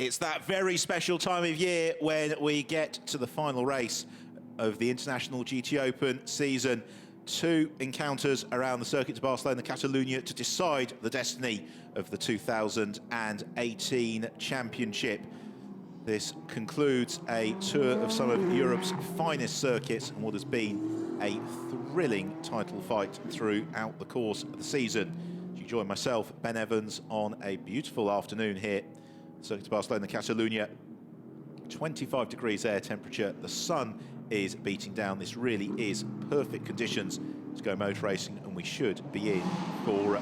It's that very special time of year when we get to the final race of the International GT Open season. 2 encounters around the circuit to Barcelona, Catalonia, to decide the destiny of the 2018 championship. This concludes a tour of some of Europe's finest circuits and what has been a thrilling title fight throughout the course of the season. You join myself, Ben Evans, on a beautiful afternoon here, circuit to Barcelona, Catalonia. 25 degrees air temperature, the sun is beating down. This really is perfect conditions to go motor racing, and we should be in for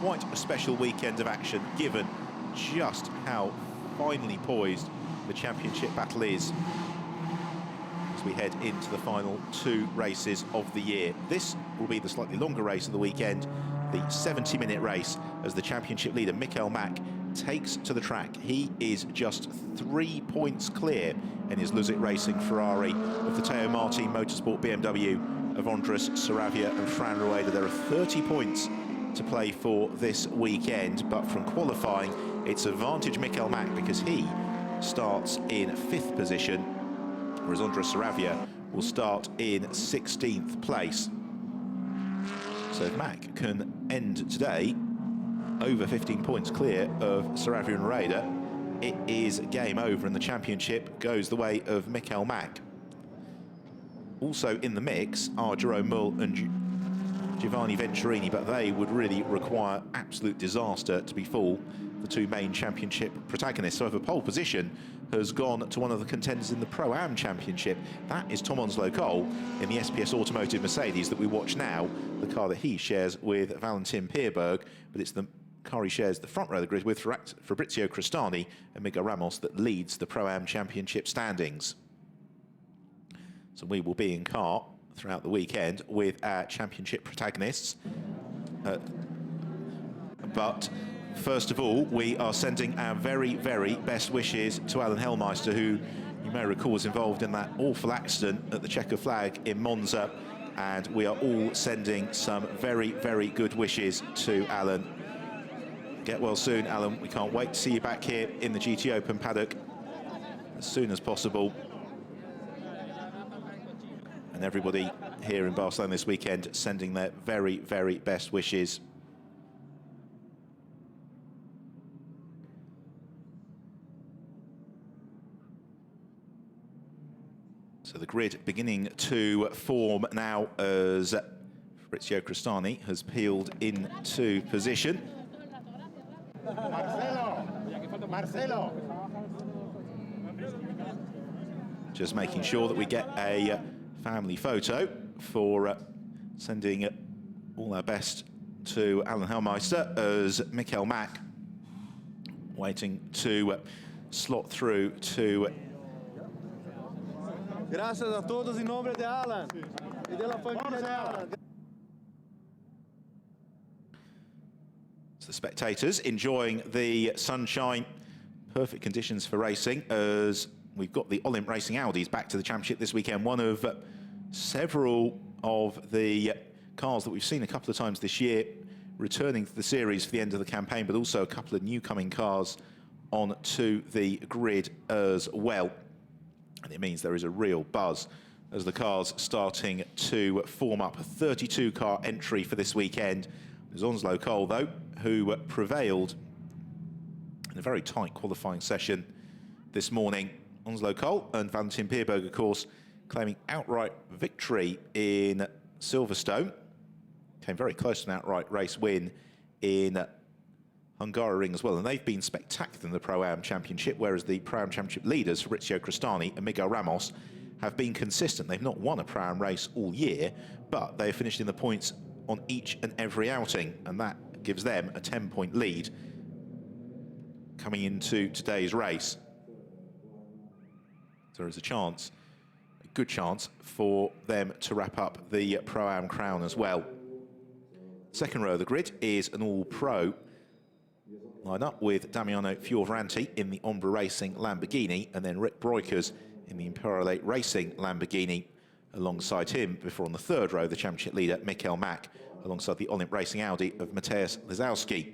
quite a special weekend of action, given just how finely poised the championship battle is as we head into the final 2 races of the year. This will be the slightly longer race of the weekend, the 70-minute race, as the championship leader Michael Mack takes to the track. He is just 3 points clear in his Luzic Racing Ferrari of the Teo Martin Motorsport BMW of Andres Saravia and Fran Rueda. There are 30 points to play for this weekend, but from qualifying, it's advantage Michael Mack because he starts in 5th position, whereas Andres Saravia will start in 16th place. So if Mack can end today over 15 points clear of Saravia and Rueda, it is game over and the championship goes the way of Michael Mack. Also in the mix are Jerome Mull and Giovanni Venturini, but they would really require absolute disaster to be full, the 2 main championship protagonists. However, pole position has gone to one of the contenders in the Pro-Am Championship. That is Tom Onslow-Cole in the SPS Automotive Mercedes that we watch now, the car that he shares with Valentin Pierberg, but it's the car he shares the front row of the grid with Fabrizio Crestani and Miguel Ramos that leads the Pro-Am Championship standings. So we will be in car throughout the weekend with our championship protagonists. But first of all, we are sending our very, very best wishes to Alan Hellmeister, who you may recall was involved in that awful accident at the Checker Flag in Monza. And we are all sending some very, very good wishes to Alan. Get well soon, Alan. We can't wait to see you back here in the GT Open paddock as soon as possible. And everybody here in Barcelona this weekend sending their very, very best wishes. So the grid beginning to form now as Fabrizio Crestani has peeled into position. Marcelo. Just making sure that we get a family photo for sending all our best to Alan Hellmeister as Michael Mack waiting to slot through to Gracias a todos en nombre de Alan y de la familia de Alan. So the spectators enjoying the sunshine, perfect conditions for racing, as we've got the Olymp Racing Audis back to the championship this weekend. One of several of the cars that we've seen a couple of times this year returning to the series for the end of the campaign, but also a couple of new coming cars onto the grid as well. And it means there is a real buzz as the cars starting to form up. A 32-car entry for this weekend. There's Onslow-Cole, though, who prevailed in a very tight qualifying session this morning. Onslow-Cole and Valentin Pierberg, of course, claiming outright victory in Silverstone. Came very close to an outright race win in Hungaroring as well, and they've been spectacular in the Pro-Am Championship, whereas the Pro-Am Championship leaders, Fabrizio Crestani and Miguel Ramos, have been consistent. They've not won a Pro-Am race all year, but they've finished in the points on each and every outing, and that gives them a 10-point lead coming into today's race. So there is a chance, a good chance, for them to wrap up the Pro-Am crown as well. Second row of the grid is an all-pro line-up with Damiano Fioravanti in the Ombra Racing Lamborghini, and then Rick Breukers in the Imperiale Racing Lamborghini alongside him. Before on the third row, the championship leader, Michael Mack, alongside the Olymp Racing Audi of Mateusz Lizowski.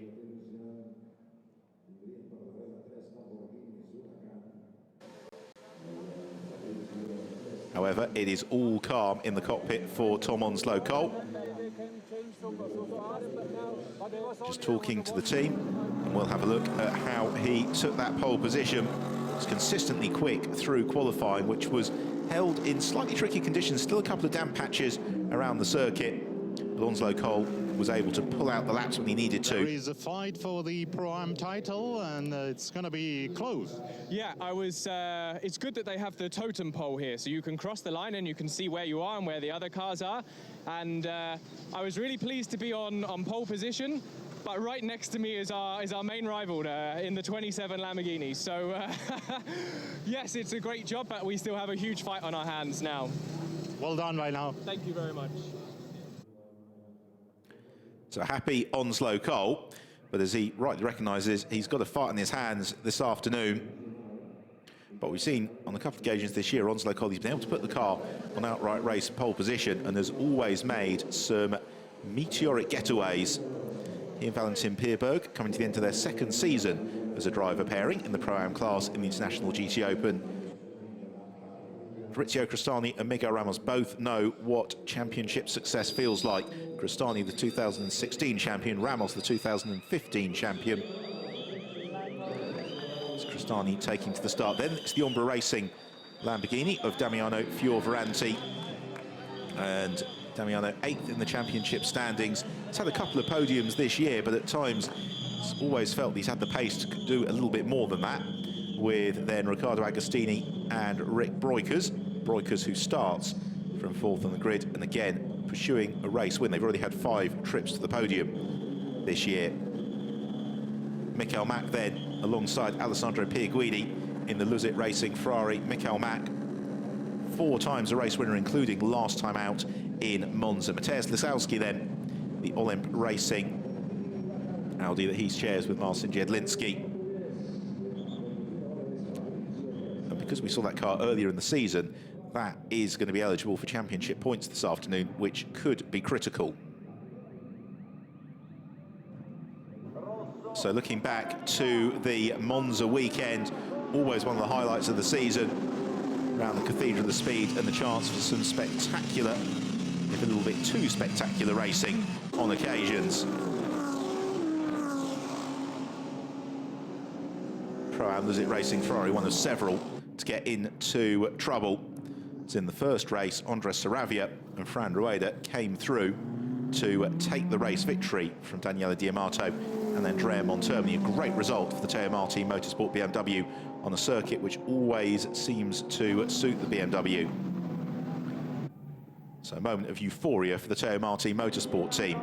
However, it is all calm in the cockpit for Tom Onslow Cole. Just talking to the team, and we'll have a look at how he took that pole position. It's consistently quick through qualifying, which was held in slightly tricky conditions, still a couple of damp patches around the circuit. But Onslow Cole was able to pull out the laps when he needed to. There is a fight for the Pro-Am title, and it's going to be close. Yeah, it's good that they have the totem pole here, so you can cross the line and you can see where you are and where the other cars are. And I was really pleased to be on pole position. But right next to me is our main rival in the 27 Lamborghini. So yes, it's a great job, but we still have a huge fight on our hands now. Well done right now. Thank you very much. So happy Onslow Cole, but as he rightly recognises, he's got a fight on his hands this afternoon. But we've seen on a couple of occasions this year, Onslow Cole, he's been able to put the car on outright race pole position and has always made some meteoric getaways. He and Valentin Pierberg coming to the end of their second season as a driver pairing in the Pro-Am class in the International GT Open. Fabrizio Cristani and Miguel Ramos both know what championship success feels like. Cristani, the 2016 champion, Ramos, the 2015 champion. It's Cristani taking to the start. Then it's the Ombra Racing Lamborghini of Damiano Fioravanti. And Damiano 8th in the championship standings. He's had a couple of podiums this year, but at times it's always felt he's had the pace to do a little bit more than that, with then Riccardo Agostini and Rick Breukers. Breukers, who starts from 4th on the grid and again pursuing a race win. They've already had 5 trips to the podium this year. Michael Mack then alongside Alessandro Pierguidi in the Luzit Racing Ferrari. Michael Mack, 4 times a race winner, including last time out in Monza. Mateusz Lisowski then, the Olymp Racing Audi that he shares with Marcin Jedlinski. And because we saw that car earlier in the season, that is going to be eligible for championship points this afternoon, which could be critical. So looking back to the Monza weekend, always one of the highlights of the season, around the Cathedral of Speed, and the chance for some spectacular, if a little bit too spectacular, racing on occasions. Pro-Am Luzit Racing Ferrari, one of several to get into trouble. It's in the first race, Andres Saravia and Fran Rueda came through to take the race victory from Daniele Diamato and then Andrea Montermini. A great result for the Teo Marti Motorsport BMW on a circuit which always seems to suit the BMW. So a moment of euphoria for the Teo Marti Motorsport team.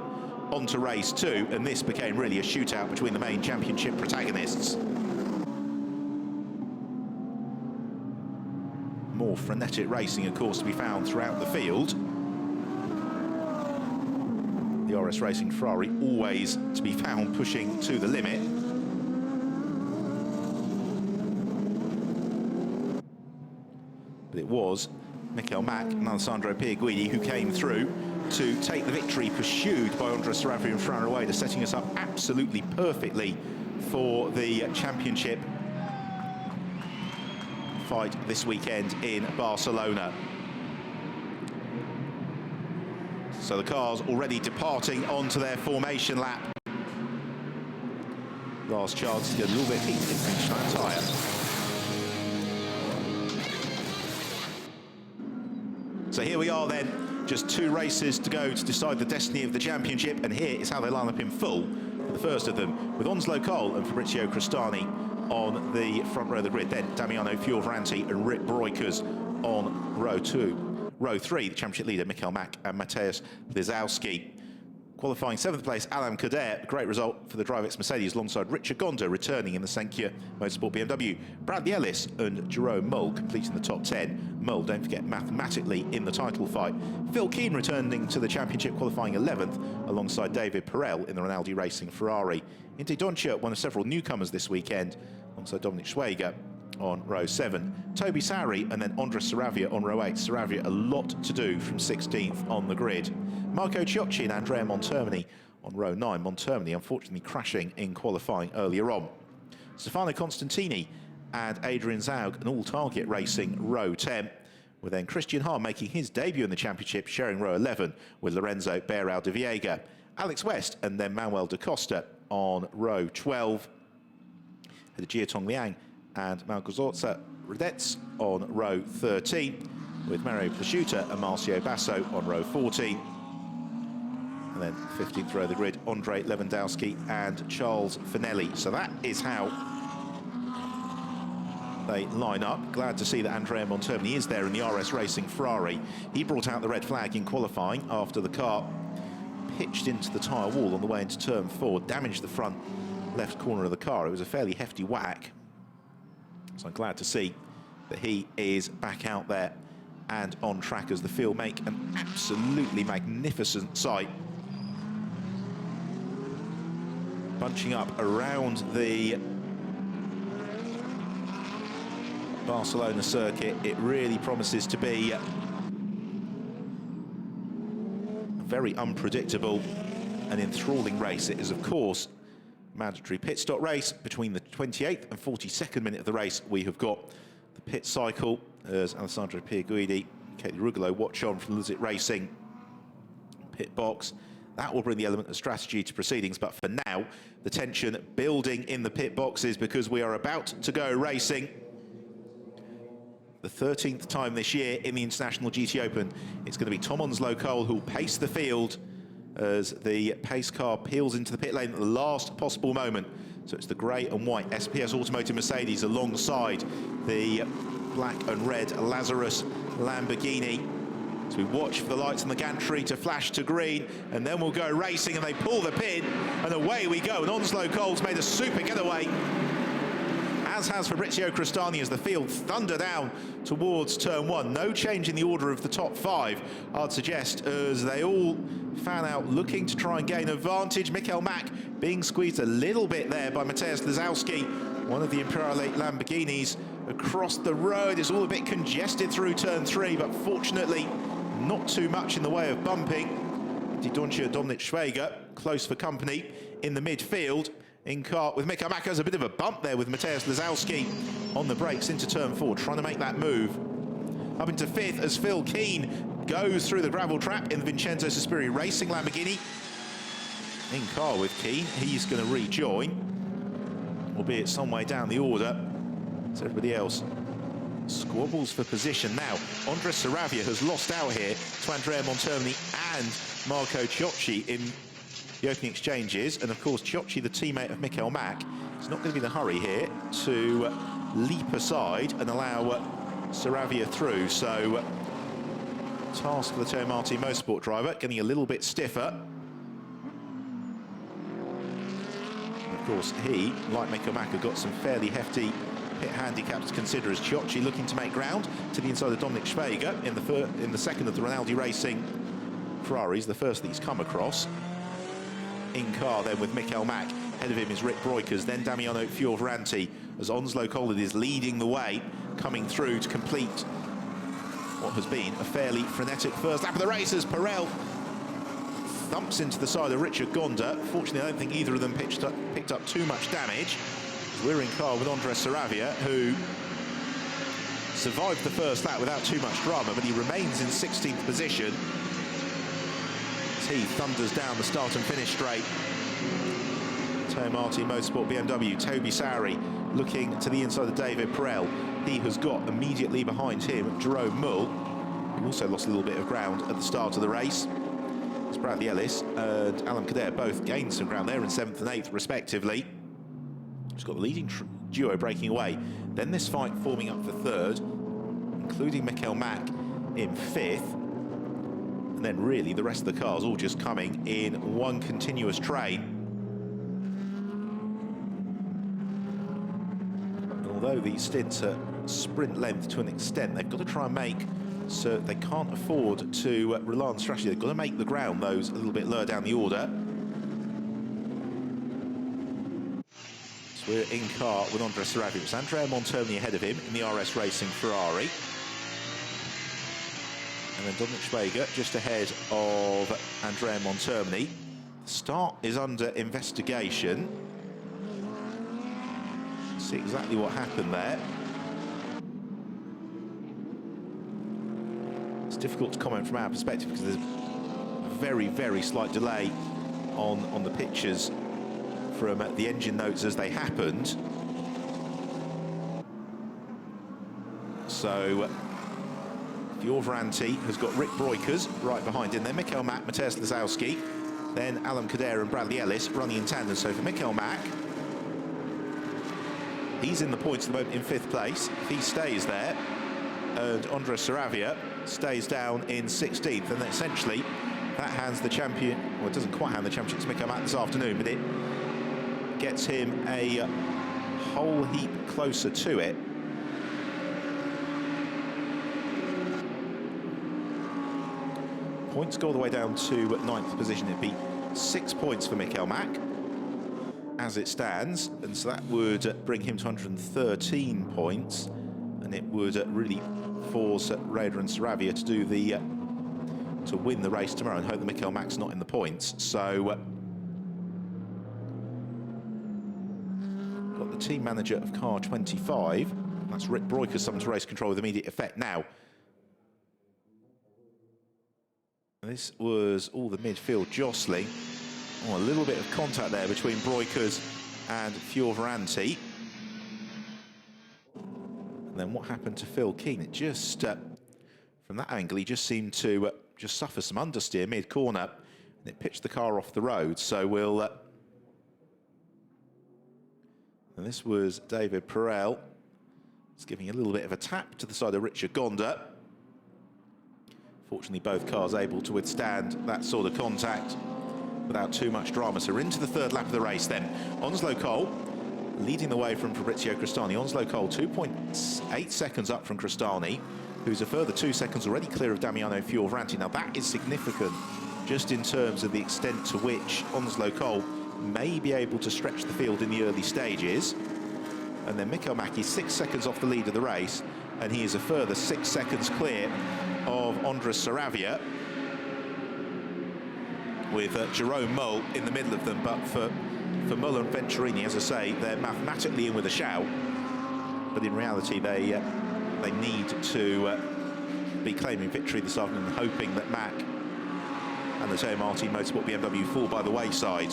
On to race 2, and this became really a shootout between the main championship protagonists. More frenetic racing, of course, to be found throughout the field. The RS Racing Ferrari always to be found pushing to the limit. But it was Michael Mack and Alessandro Pierguidi who came through to take the victory, pursued by Andres Saravia and Fran Rueda, setting us up absolutely perfectly for the championship fight this weekend in Barcelona. So the cars already departing onto their formation lap. Last chance to get a little bit of heat in finish that tyre. So here we are then, just 2 races to go to decide the destiny of the championship, and here is how they line up in full for the first of them, with Onslow Cole and Fabrizio Cristani on the front row of the grid. Then Damiano Fioravanti and Rick Breukers on row 2. Row 3, the championship leader, Michael Mack and Mateusz Lisowski. Qualifying 7th place, Alain Cadet. Great result for the Drivex Mercedes alongside Richard Gonda returning in the Senkia Motorsport BMW. Bradley Ellis and Jerome Mull completing the top 10. Mull, don't forget, mathematically in the title fight. Phil Keane returning to the championship, qualifying 11th alongside David Perel in the Rinaldi Racing Ferrari. Inti Doncia, one of several newcomers this weekend, alongside Dominic Schwager on row 7. Toby Sowry and then Andres Saravia on row 8. Saravia a lot to do from 16th on the grid. Marco Ciocci and Andrea Montermini on row 9. Montermini unfortunately crashing in qualifying earlier on. Stefano Constantini and Adrian Zaug and All Target Racing row 10. with then Christian Hahn making his debut in the championship, sharing row 11 with Lorenzo Beirao de Viega, Alex West and then Manuel da Costa on row 12. Had Jiatong Liang and Malgorzata Radetz on row 13, with Mario Prosciutta and Marcio Basso on row 14. And then 15th row of the grid, Andre Lewandowski and Charles Finelli. So that is how they line up. Glad to see that Andrea Montermini is there in the RS Racing Ferrari. He brought out the red flag in qualifying after the car pitched into the tyre wall on the way into turn 4, damaged the front left corner of the car. It was a fairly hefty whack. So I'm glad to see that he is back out there and on track as the field make an absolutely magnificent sight. Bunching up around the Barcelona circuit, it really promises to be a very unpredictable and enthralling race. It is, of course, mandatory pit stop race. Between the 28th and 42nd minute of the race, we have got the pit cycle as Alessandro Pierguidi, Katie Rugolo watch on from the Luzit Racing pit box. That will bring the element of strategy to proceedings, but for now, the tension building in the pit boxes because we are about to go racing. The 13th time this year in the International GT Open. It's going to be Tom Onslow Cole who will pace the field as the pace car peels into the pit lane at the last possible moment. So it's the grey and white SPS Automotive Mercedes alongside the black and red Lazarus Lamborghini. So we watch for the lights on the gantry to flash to green, and then we'll go racing, and they pull the pin, and away we go. And Onslow Cole's made a super getaway, as has Fabrizio Crestani, as the field thunder down towards turn 1. No change in the order of the top 5, I'd suggest, as they all fan out looking to try and gain advantage. Michael Mack being squeezed a little bit there by Mateusz Lazowski, one of the Imperiale Lamborghinis, across the road. It's all a bit congested through turn 3, but fortunately not too much in the way of bumping. Didoncio Dominic Schwager close for company in the midfield. In kart with Michael Mack. There's a bit of a bump there with Mateusz Lazowski on the brakes into turn 4, trying to make that move. Up into 5th as Phil Keane goes through the gravel trap in the Vincenzo Sospiri Racing Lamborghini. In car with Keane, he's going to rejoin, albeit some way down the order. So everybody else squabbles for position now. Andres Saravia has lost out here to Andrea Montermini and Marco Ciocci in the opening exchanges, and of course Ciocci, the teammate of Michael Mack, it's not going to be the hurry here to leap aside and allow Saravia through. So task for the Teo Martin Motorsport driver, getting a little bit stiffer. Of course he, like Michael Mack, have got some fairly hefty pit handicaps to consider, as Ciocci looking to make ground to the inside of Dominic Schwager in the second of the Rinaldi Racing Ferraris, the first that he's come across. In car then with Michael Mack. Ahead of him is Rick Breukers, then Damiano Fioravanti, as Onslow Cole is leading the way, coming through to complete what has been a fairly frenetic first lap of the race as Perel thumps into the side of Richard Gonda. Fortunately, I don't think either of them picked up too much damage. We're in car with Andres Saravia, who survived the first lap without too much drama, but he remains in 16th position as he thunders down the start and finish straight. Teo Martin Motorsport BMW, Toby Sowry looking to the inside of David Perel. He has got immediately behind him Jerome Mull, who also lost a little bit of ground at the start of the race. It's Bradley Ellis and Alan Kader both gained some ground there in 7th and 8th respectively. Just got the leading duo breaking away. Then this fight forming up for 3rd, including Michael Mack in 5th. And then really the rest of the cars all just coming in one continuous train. And although these stints are sprint length to an extent, they've got to try and make so they can't afford to rely on strategy. They've got to make the ground those a little bit lower down the order. We're in car with Andres Saravia. It's Andrea Montermini ahead of him in the RS Racing Ferrari. And then Dominic Schwager just ahead of Andrea Montermini. The start is under investigation. See exactly what happened there. It's difficult to comment from our perspective because there's a very, very slight delay on the pictures from the engine notes as they happened. So Fiorvanti has got Rick Breukers right behind him. Then Michael Mack, Mateusz Lazowski, then Alan Kader and Bradley Ellis running in tandem. So for Michael Mack, he's in the points at the moment in 5th place. If he stays there, and Andres Saravia stays down in 16th, and essentially that hands the champion, well, it doesn't quite hand the championship to Michael Mack this afternoon, but it gets him a whole heap closer to it. Points go all the way down to 9th position. It'd be 6 points for Michael Mack as it stands, and so that would bring him to 113 points, and it would really force Rader and Saravia to do the to win the race tomorrow, and hope that Michael Mack's not in the points. So got the team manager of car 25, that's Rick Breukers, summoned to race control with immediate effect now. This was all the midfield jostling. Oh, a little bit of contact there between Breukers and Fiorvanti. And then what happened to Phil Keane? It just, from that angle, he just seemed to just suffer some understeer mid-corner, and it pitched the car off the road. So we'll... and this was David Perel. It's giving a little bit of a tap to the side of Richard Gonda. Fortunately, both cars able to withstand that sort of contact without too much drama. So we're into the 3rd lap of the race then. Onslow Cole leading the way from Fabrizio Cristani. Onslow Cole 2.8 seconds up from Cristani, who's a further 2 seconds already clear of Damiano Fiorvanti. Now that is significant just in terms of the extent to which Onslow Cole may be able to stretch the field in the early stages. And then Michael Mack is 6 seconds off the lead of the race, and he is a further 6 seconds clear of Andres Saravia, with Jerome Mull in the middle of them. But for Mull and Venturini, as I say, they're mathematically in with a shout, but in reality they need to be claiming victory this afternoon, hoping that Mack and the Teo Martin Motorsport BMW fall by the wayside.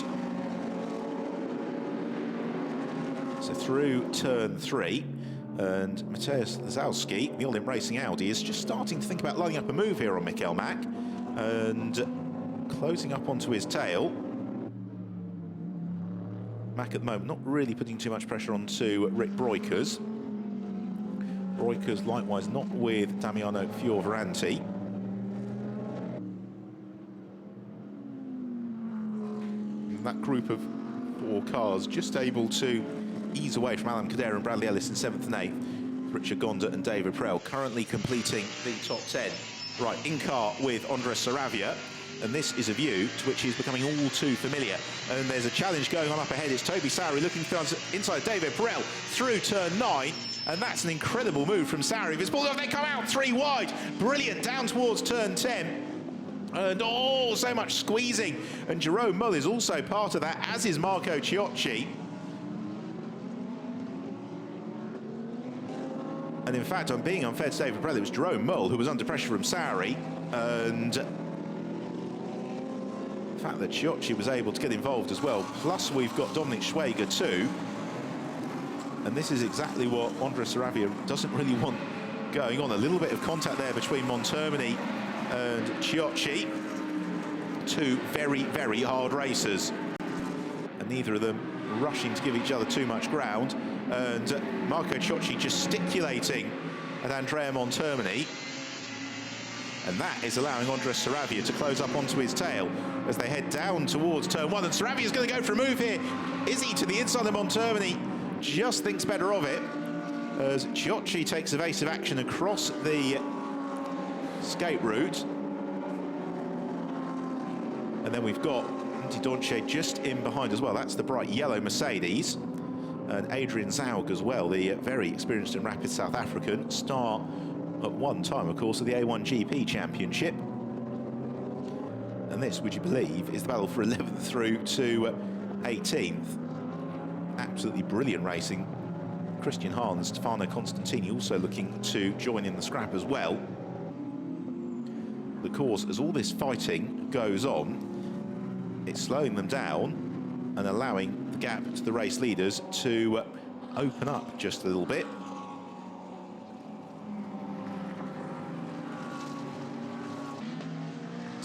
So through turn 3, and Mateusz Lazowski, the All-In Racing Audi, is just starting to think about lining up a move here on Michael Mack and closing up onto his tail. Mack at the moment not really putting too much pressure onto Rick Breukers. Breukers likewise not with Damiano Fiorvanti. That group of 4 cars just able to ease away from Alan Kader and Bradley Ellis in 7th and 8th. Richard Gonda and David Perel currently completing the top 10. Right, in car with Andres Saravia, and this is a view to which he's becoming all too familiar. And there's a challenge going on up ahead. It's Toby Sowry looking inside David Perel through turn 9, and that's an incredible move from Sowry. It's pulled off, they come out 3 wide. Brilliant, down towards turn 10. And oh, so much squeezing. And Jerome Mull is also part of that, as is Marco Ciocci. And in fact, I'm being unfair to David Perel. It was Jerome Mull who was under pressure from Sowry, and the fact that Ciocci was able to get involved as well. Plus, we've got Dominic Schwager too, and this is exactly what Andres Saravia doesn't really want going on. A little bit of contact there between Montermini and Ciocci. 2 very, very hard racers, and neither of them rushing to give each other too much ground. And Marco Ciocci gesticulating at Andrea Montermini, and that is allowing Andres Saravia to close up onto his tail as they head down towards turn 1. And Saravia's going to go for a move here. Is he to the inside of Montermini? Just thinks better of it as Ciocci takes evasive action across the escape route. And then we've got Antti Donche just in behind as well. That's the bright yellow Mercedes. And Adrian Zaug as well, the very experienced and rapid South African, star at one time, of course, of the A1 GP Championship. And this, would you believe, is the battle for 11th through to 18th. Absolutely brilliant racing. Christian Hahn and Stefano Constantini also looking to join in the scrap as well. the course, as all this fighting goes on, it's slowing them down and allowing the gap to the race leaders to open up just a little bit.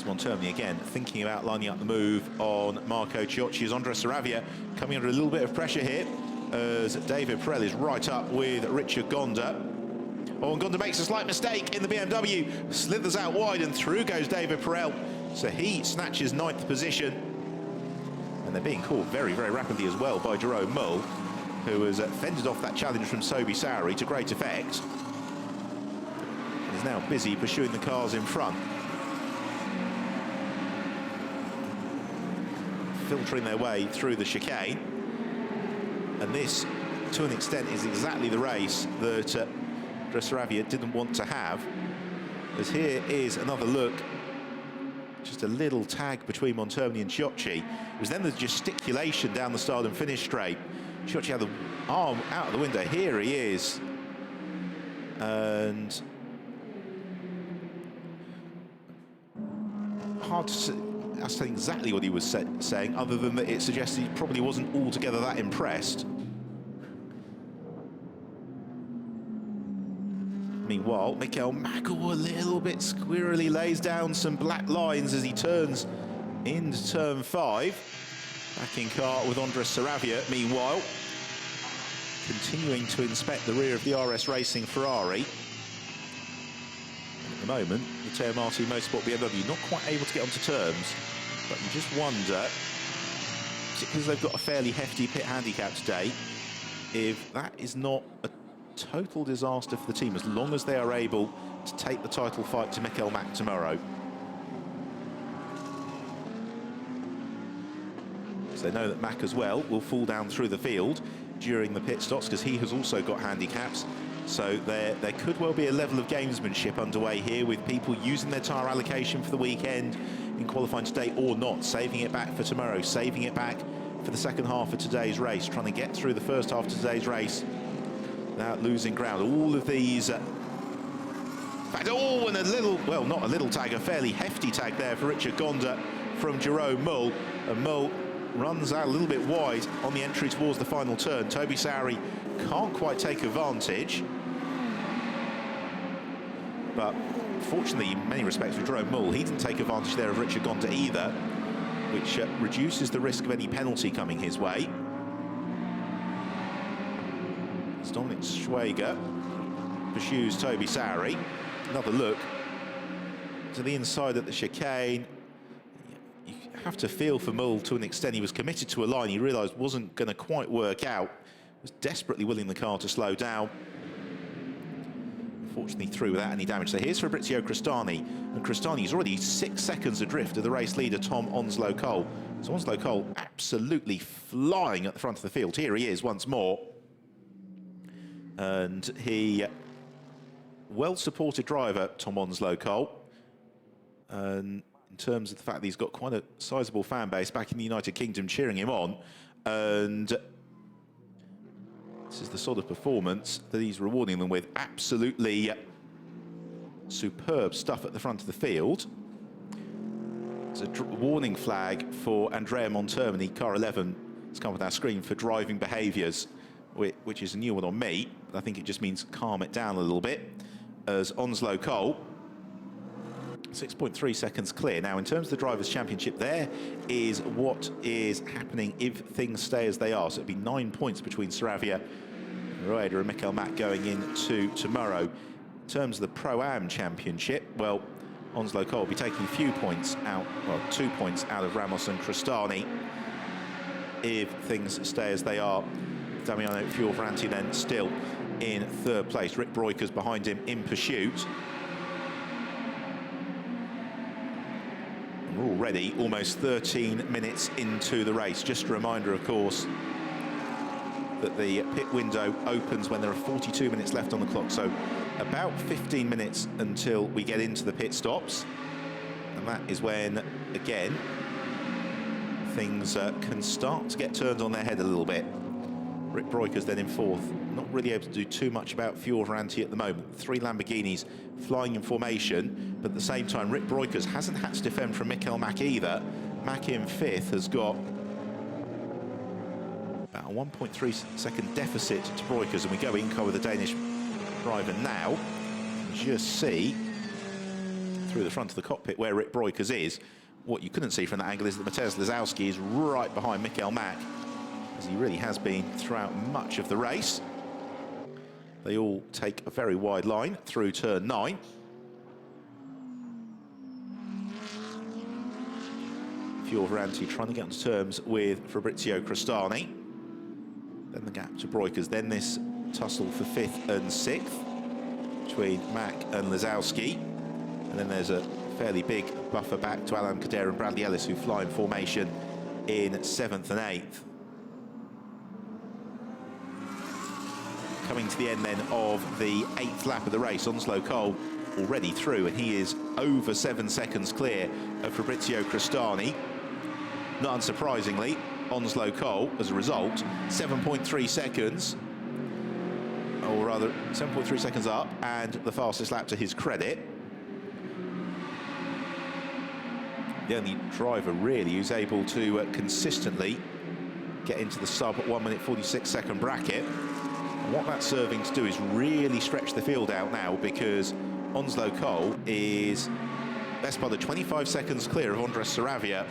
Monthermini again thinking about lining up the move on Marco Ciocci, as Andres Saravia coming under a little bit of pressure here as David Perel is right up with Richard Gonda. Oh, and Gonda makes a slight mistake in the BMW, slithers out wide, and through goes David Perel. So he snatches 9th position. And they're being caught very, very rapidly as well by Jerome Mull, who has fended off that challenge from Sobi Sowry to great effect. And is now busy pursuing the cars in front, filtering their way through the chicane. And this, to an extent, is exactly the race that Andres Saravia didn't want to have. As here is another look, just a little tag between Monthermini and Ciocci. It was then the gesticulation down the start and finish straight. Ciocci had the arm out of the window. Here he is. And hard to ascertain exactly what he was saying, other than that it suggests he probably wasn't altogether that impressed. Meanwhile, Michael Mack, a little bit squirrely, lays down some black lines as he turns into turn 5. Back in car with Andres Saravia, meanwhile, continuing to inspect the rear of the RS Racing Ferrari. At the moment, the Teo Marti Motorsport BMW not quite able to get onto terms, but you just wonder, particularly as they've got a fairly hefty pit handicap today, if that is not a total disaster for the team, as long as they are able to take the title fight to Michael Mack tomorrow. So they know that Mack as well will fall down through the field during the pit stops, because he has also got handicaps. So there could well be a level of gamesmanship underway here, with people using their tyre allocation for the weekend in qualifying today or not, saving it back for tomorrow, saving it back for the second half of today's race, trying to get through the first half of today's race without losing ground. All of these, in fact, and a little, well, not a little tag, a fairly hefty tag there for Richard Gonda from Jerome Mull. And Mull runs out a little bit wide on the entry towards the final turn. Toby Sowry can't quite take advantage. But fortunately, in many respects, for Jerome Mull, he didn't take advantage there of Richard Gonda either, which reduces the risk of any penalty coming his way. Dominic Schwager pursues Toby Sowry. Another look to the inside at the chicane. You have to feel for Mull to an extent. He was committed to a line he realised wasn't going to quite work out. Was desperately willing the car to slow down. Fortunately through without any damage. So here's Fabrizio Cristani, and Cristani is already 6 seconds adrift of the race leader Tom Onslow Cole. So Onslow Cole absolutely flying at the front of the field. Here he is once more. And he, well-supported driver, Tom Onslow Cole. And in terms of the fact that he's got quite a sizable fan base back in the United Kingdom cheering him on. And this is the sort of performance that he's rewarding them with. Absolutely superb stuff at the front of the field. There's a warning flag for Andrea Monthermini, car 11. It's come with our screen for driving behaviours, which is a new one on me. I think it just means calm it down a little bit. As Onslow Cole, 6.3 seconds clear. Now, in terms of the Drivers' Championship, there is what is happening if things stay as they are. So it'd be 9 points between Saravia, Rueda and Michael Mack going into tomorrow. In terms of the Pro-Am Championship, well, Onslow Cole will be taking a few points out, well, 2 points out of Ramos and Cristani if things stay as they are. Damiano Fiorvanti then still in 3rd place. Rick Broikers behind him in pursuit. And we're already almost 13 minutes into the race. Just a reminder, of course, that the pit window opens when there are 42 minutes left on the clock. So about 15 minutes until we get into the pit stops. And that is when, again, things can start to get turned on their head a little bit. Rick Breukers then in fourth. Not really able to do too much about Fioravanti at the moment. 3 Lamborghinis flying in formation, but at the same time, Rick Breukers hasn't had to defend from Mikkel Mack either. Mack in fifth has got about a 1.3-second deficit to Breukers, and we go in with the Danish driver now. Just see through the front of the cockpit where Rick Breukers is. What you couldn't see from that angle is that Mateusz Lizowski is right behind Mikkel Mack, as he really has been throughout much of the race. They all take a very wide line through turn 9. Fioravanti trying to get onto terms with Fabrizio Crostani. Then the gap to Breukers. Then this tussle for 5th and 6th between Mack and Lizowski. And then there's a fairly big buffer back to Alan Kader and Bradley Ellis, who fly in formation in 7th and 8th. Coming to the end then of the 8th lap of the race, Onslow Cole already through, and he is over 7 seconds clear of Fabrizio Crostani. Not unsurprisingly, Onslow Cole, as a result, 7.3 seconds, or rather 7.3 seconds up, and the fastest lap to his credit. The only driver really who's able to consistently get into the sub 1 minute 46 second bracket. And what that's serving to do is really stretch the field out now, because Onslow Cole is best by the 25 seconds clear of Andres Saravia.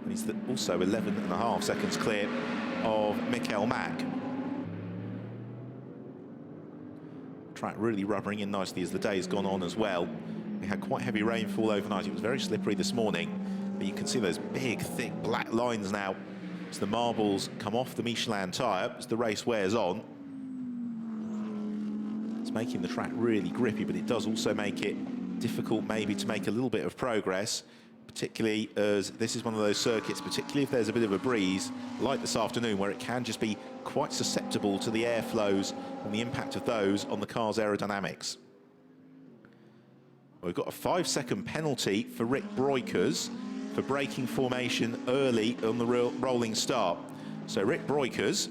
And he's also 11.5 seconds clear of Mikkel Mack. Track really rubbering in nicely as the day's gone on as well. We had quite heavy rainfall overnight. It was very slippery this morning, but you can see those big, thick black lines now as the marbles come off the Michelin tyre as the race wears on. It's making the track really grippy, but it does also make it difficult maybe to make a little bit of progress, particularly as this is one of those circuits, particularly if there's a bit of a breeze, like this afternoon, where it can just be quite susceptible to the airflows and the impact of those on the car's aerodynamics. We've got a 5-second penalty for Rick Breukers for breaking formation early on the rolling start. So Rick Breukers,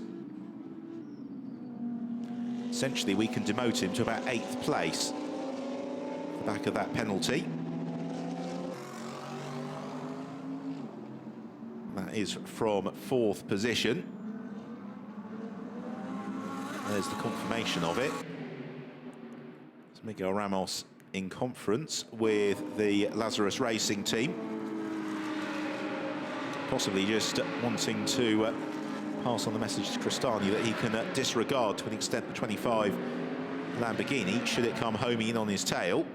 essentially we can demote him to about 8th place at the back of that penalty. That is from 4th position. There's the confirmation of it. It's Miguel Ramos in conference with the Lazarus Racing team, possibly just wanting to pass on the message to Crostani that he can disregard to an extent the 25 Lamborghini should it come homing in on his tail.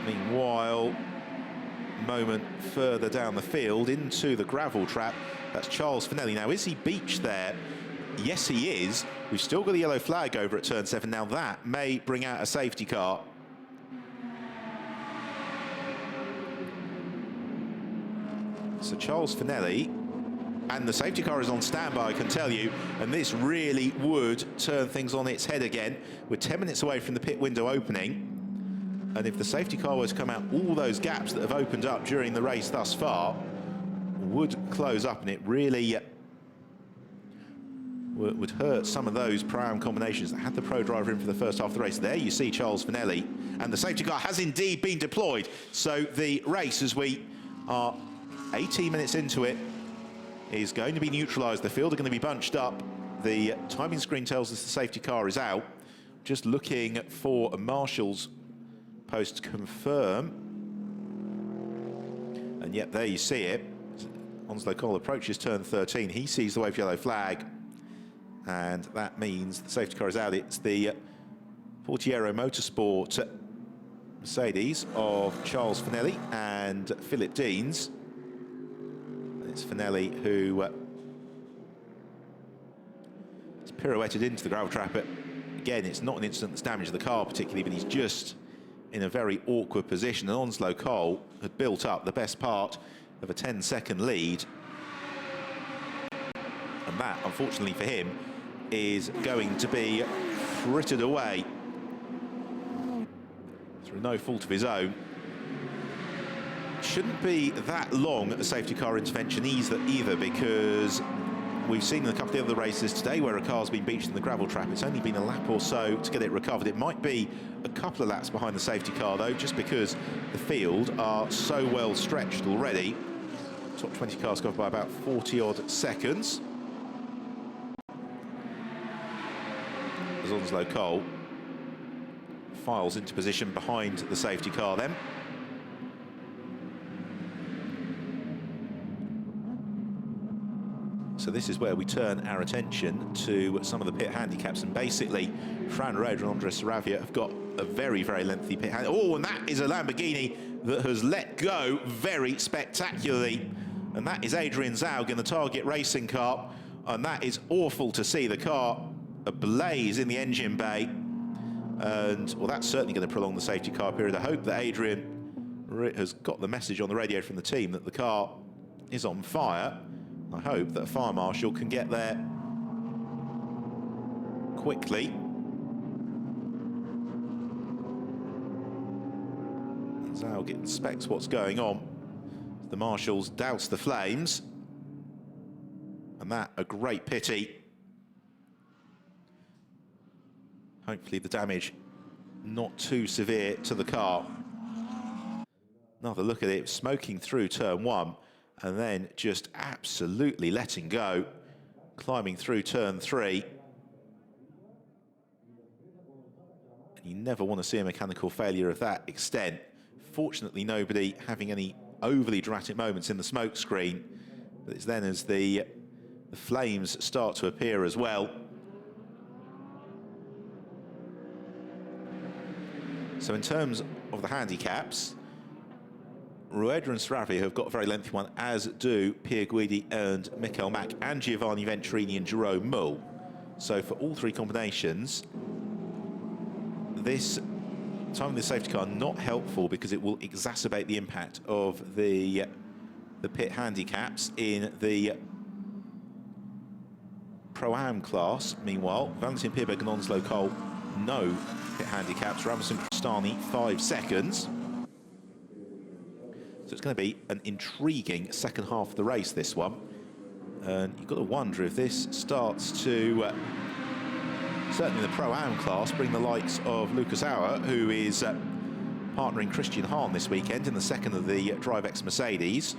Meanwhile, a moment further down the field into the gravel trap, that's Charles Finelli. Now, is he beached there? Yes, he is. We've still got a yellow flag over at turn 7. Now that may bring out a safety car. So Charles Finelli, and the safety car is on standby, I can tell you, and this really would turn things on its head again. We're 10 minutes away from the pit window opening, and if the safety car were to come out, all those gaps that have opened up during the race thus far would close up, and it really would hurt some of those Pro-Am combinations that had the pro driver in for the first half of the race. There you see Charles Finelli, and the safety car has indeed been deployed. So the race, as we are 18 minutes into it, is going to be neutralised. The field are going to be bunched up. The timing screen tells us the safety car is out. Just looking for a marshal's post to confirm. And yet there you see it. Onslow Cole approaches turn 13. He sees the wave yellow flag, and that means the safety car is out. It's the Portiero Motorsport Mercedes of Charles Finelli and Philip Deans. And it's Finelli who has pirouetted into the gravel trap. Again, it's not an incident that's damaged the car particularly, but he's just in a very awkward position. And Onslow Cole had built up the best part of a 10-second lead. And that, unfortunately for him, is going to be frittered away through no fault of his own. shouldn't be that long a safety car intervention either, because we've seen in a couple of the other races today where a car's been beached in the gravel trap. It's only been a lap or so to get it recovered. It might be a couple of laps behind the safety car, though, just because the field are so well stretched already. Top 20 cars covered by about 40-odd seconds. As Onslow Cole files into position behind the safety car then. So this is where we turn our attention to some of the pit handicaps, and basically Fran Roeder and Andres Saravia have got a very, very lengthy pit hand. Oh, and that is a Lamborghini that has let go very spectacularly, and that is Adrian Zaug in the Target racing car, and that is awful to see. The car ablaze in the engine bay, and well, that's certainly going to prolong the safety car period. I hope that Adrian has got the message on the radio from the team that the car is on fire. I hope that a fire marshal can get there quickly. Zaug inspects what's going on. The marshals douse the flames. And that a great pity. Hopefully the damage not too severe to the car. Another look at it, smoking through turn one, and then just absolutely letting go, climbing through turn three. You never want to see a mechanical failure of that extent. Fortunately, nobody having any overly dramatic moments in the smoke screen. But it's then as the flames start to appear as well. So in terms of the handicaps, Roeder and Saravia have got a very lengthy one, as do Pierre Guidi and Michael Mack and Giovanni Venturini and Jerome Mull. So for all three combinations, this time of the safety car not helpful, because it will exacerbate the impact of the pit handicaps in the Pro-Am class. Meanwhile, Valentin Pierberg and Onslow Cole, no pit handicaps. Ramazan Cristani, 5 seconds. So it's going to be an intriguing second half of the race, this one. And you've got to wonder if this starts to, certainly in the Pro-Am class, bring the likes of Lucas Auer, who is partnering Christian Hahn this weekend in the second of the DriveX Mercedes.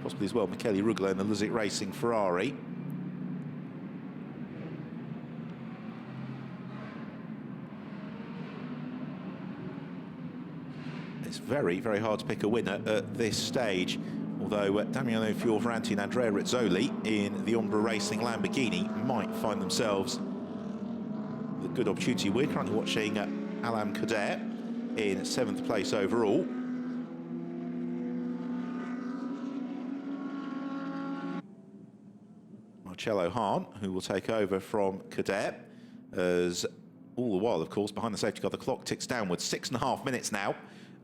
Possibly as well Michele Rugolo in the Luzic Racing Ferrari. It's very, very hard to pick a winner at this stage, although Damiano Fioravanti and Andrea Rizzoli in the Ombra Racing Lamborghini might find themselves a good opportunity. We're currently watching Alam Kader in 7th place overall. Marcello Hahn, who will take over from Kader, as all the while, of course, behind the safety car, the clock ticks downwards. 6.5 minutes now,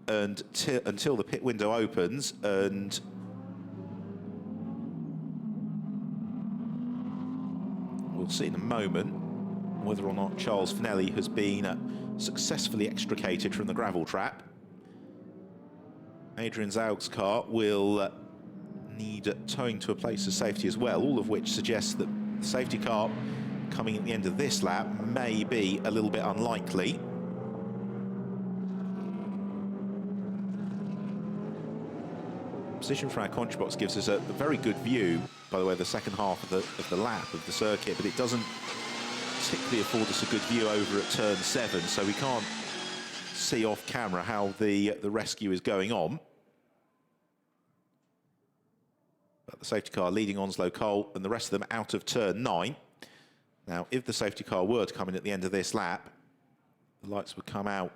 and until the pit window opens, and we'll see in a moment whether or not Charles Finelli has been successfully extricated from the gravel trap. Adrian Zaug's car will need towing to a place of safety as well, all of which suggests that the safety car coming at the end of this lap may be a little bit unlikely. Position from our contra box gives us a very good view, by the way, the second half of the lap of the circuit, but it doesn't particularly afford us a good view over at turn 7, so we can't see off camera how the rescue is going on. But the safety car leading Onslow Cole and the rest of them out of turn 9. Now, if the safety car were to come in at the end of this lap, the lights would come out.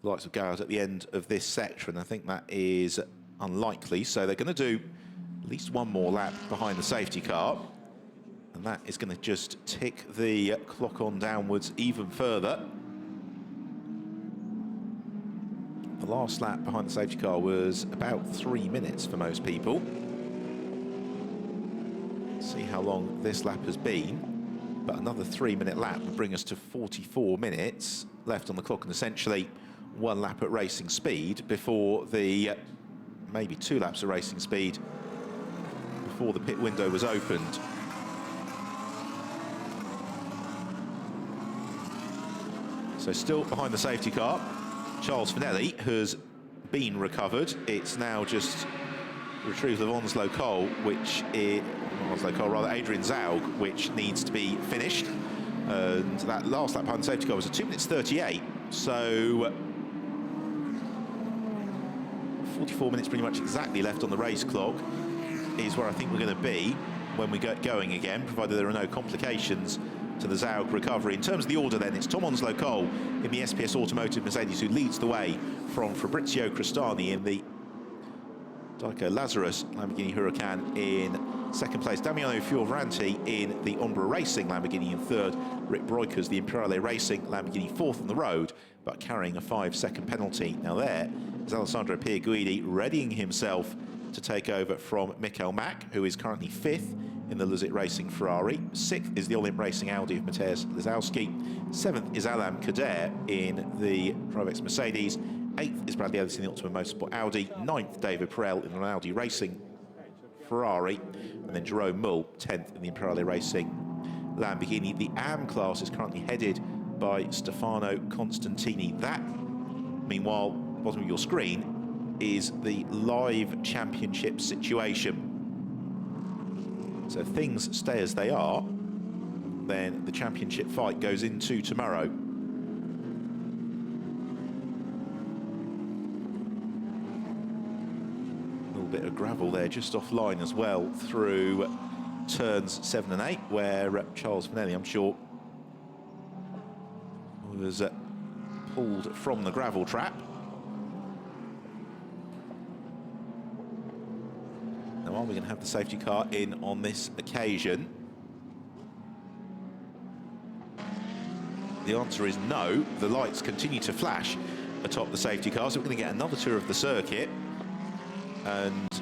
The lights would go out at the end of this section. I think that is unlikely, so they're going to do at least one more lap behind the safety car, and that is going to just tick the clock on downwards even further. The last lap behind the safety car was about 3 minutes for most people. Let's see how long this lap has been, but another 3-minute lap would bring us to 44 minutes left on the clock, and essentially one lap at racing speed before the maybe 2 laps of racing speed before the pit window was opened. So still behind the safety car, Charles Finelli has been recovered. It's now just the retrieval of Onslow Cole, which is, Adrian Zaug, which needs to be finished. And that last lap behind the safety car was a 2 minutes 38. So 44 minutes pretty much exactly left on the race clock is where I think we're going to be when we get going again, provided there are no complications to the Zaug recovery. In terms of the order then, it's Tom Onslow Cole in the SPS Automotive Mercedes who leads the way from Fabrizio Crestani in the Daiko Lazarus Lamborghini Huracan in second place, Damiano Fioravanti in the Umbra Racing Lamborghini in third, Rick Breukers, the Imperiale Racing Lamborghini fourth on the road, but carrying a 5-second penalty. Now there is Alessandro Pierguidi readying himself to take over from Michael Mack, who is currently fifth in the Luzit Racing Ferrari. Sixth is the Olymp Racing Audi of Mateusz Lizowski. Seventh is Alan Kader in the Drivex Mercedes. Eighth is Bradley Ellis in the Optima Motorsport Audi. Ninth, David Perel in an Audi Racing Ferrari. And then Jerome Mull, 10th in the Imperiale Racing Lamborghini. The AM class is currently headed by Stefano Constantini. That, meanwhile, bottom of your screen, is the live championship situation. So if things stay as they are, then the championship fight goes into tomorrow. A little bit of gravel there just offline as well through turns 7 and 8, where Charles Finelli, I'm sure, was pulled from the gravel trap. Now, are we going to have the safety car in on this occasion? The answer is no. The lights continue to flash atop the safety car, so we're going to get another tour of the circuit. And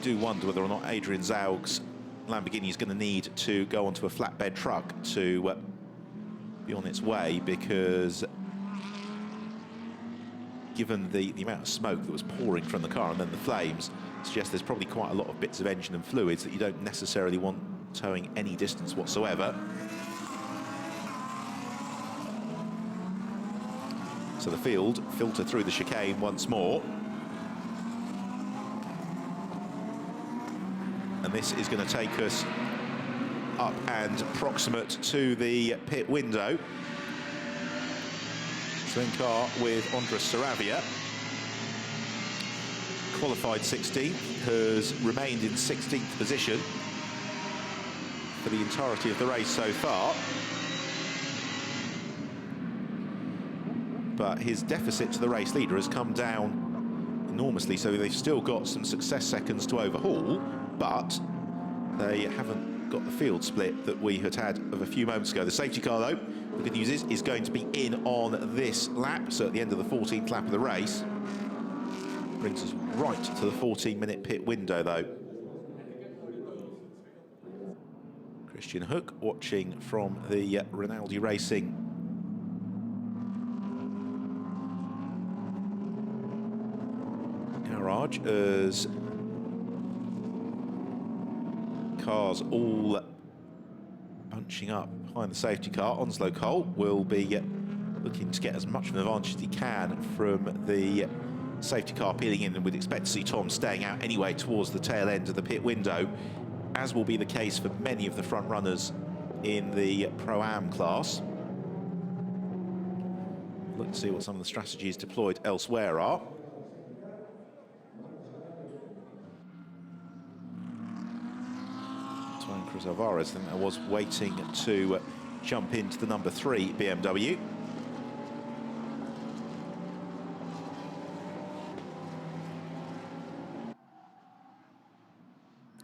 do wonder whether or not Adrian Zaug's Lamborghini is going to need to go onto a flatbed truck to be on its way, because given the amount of smoke that was pouring from the car and then the flames, suggests there's probably quite a lot of bits of engine and fluids that you don't necessarily want towing any distance whatsoever. So the field filter through the chicane once more. And this is going to take us up and proximate to the pit window. So in car with Andres Saravia, qualified 16th, has remained in 16th position for the entirety of the race so far. But his deficit to the race leader has come down enormously, so they've still got some success seconds to overhaul, but they haven't got the field split that we had of a few moments ago. The safety car, though, the good news is going to be in on this lap, so at the end of the 14th lap of the race. Brings us right to the 14-minute pit window, though. Christian Hook watching from the Rinaldi Racing garage as cars all bunching up behind the safety car. Onslow Cole will be looking to get as much of an advantage as he can from the safety car peeling in, and we'd expect to see Tom staying out anyway towards the tail end of the pit window, as will be the case for many of the front runners in the Pro-Am class. Look to see what some of the strategies deployed elsewhere are. Cruz Alvarez, I think I was waiting to jump into the number 3 BMW.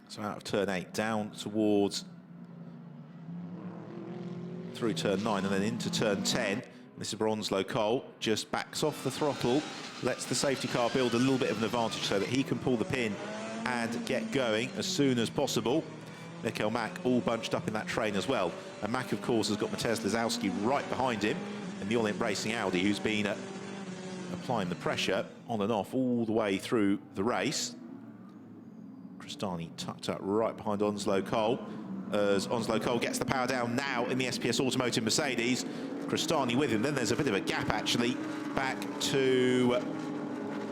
So out of turn 8, down towards through turn 9 and then into turn 10. This is Onslow Cole, just backs off the throttle, lets the safety car build a little bit of an advantage so that he can pull the pin and get going as soon as possible. Michael Mack all bunched up in that train as well. And Mack, of course, has got Mateusz Lizowski right behind him in the Olymp Racing Audi, who's been applying the pressure on and off all the way through the race. Cristani tucked up right behind Onslow Cole as Onslow Cole gets the power down now in the SPS Automotive Mercedes. Cristani with him. Then there's a bit of a gap actually back to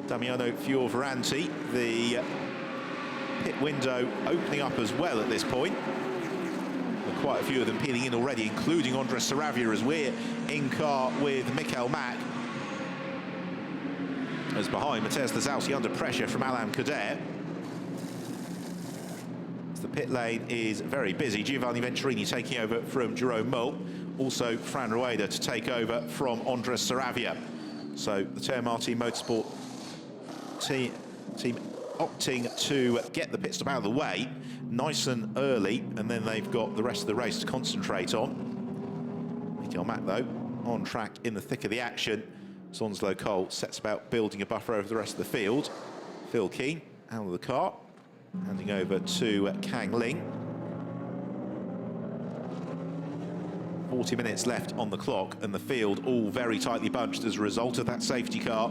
Damiano Fioravanti. The pit window opening up as well at this point. And quite a few of them peeling in already, including Andres Saravia as we're in car with Michael Mack. As behind, Mateusz Lazowski under pressure from Alain Cadet. As the pit lane is very busy. Giovanni Venturini taking over from Jerome Mull. Also Fran Rueda to take over from Andres Saravia. So the Teo Martin Motorsport team opting to get the pit stop out of the way nice and early, and then they've got the rest of the race to concentrate on. Michael Mack, though, on track in the thick of the action. Onslow Cole sets about building a buffer over the rest of the field. Phil Keane out of the car, handing over to Kang Ling. 40 minutes left on the clock, and the field all very tightly bunched as a result of that safety car.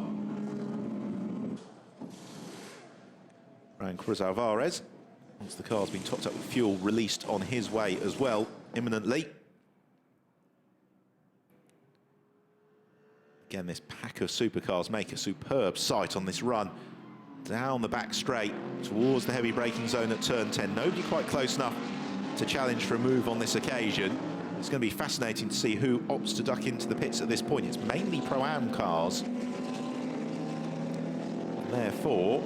Ryan Cruz Alvarez, once the car's been topped up with fuel, released on his way as well imminently. Again, this pack of supercars make a superb sight on this run. Down the back straight towards the heavy braking zone at turn 10. Nobody quite close enough to challenge for a move on this occasion. It's going to be fascinating to see who opts to duck into the pits at this point. It's mainly Pro-Am cars. Therefore,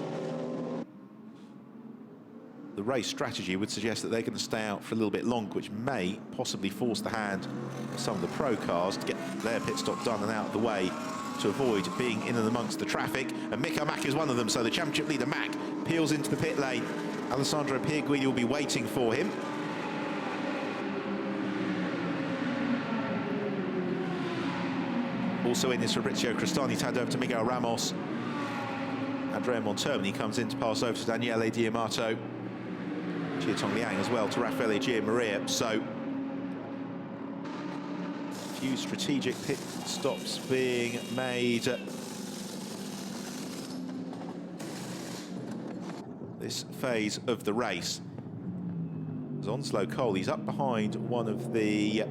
the race strategy would suggest that they're going to stay out for a little bit longer, which may possibly force the hand of some of the Pro cars to get their pit stop done and out of the way to avoid being in and amongst the traffic. And Michael Mack is one of them, so the championship leader Mack peels into the pit lane. Alessandro Pierguidi will be waiting for him. Also in is Fabrizio Cristani, turned over to Miguel Ramos. Andrea Montermini comes in to pass over to Daniele Diamato. Chia Tong Liang as well to Raffaele Gianmaria. So a few strategic pit stops being made this phase of the race. As Onslow Cole, he's up behind one of the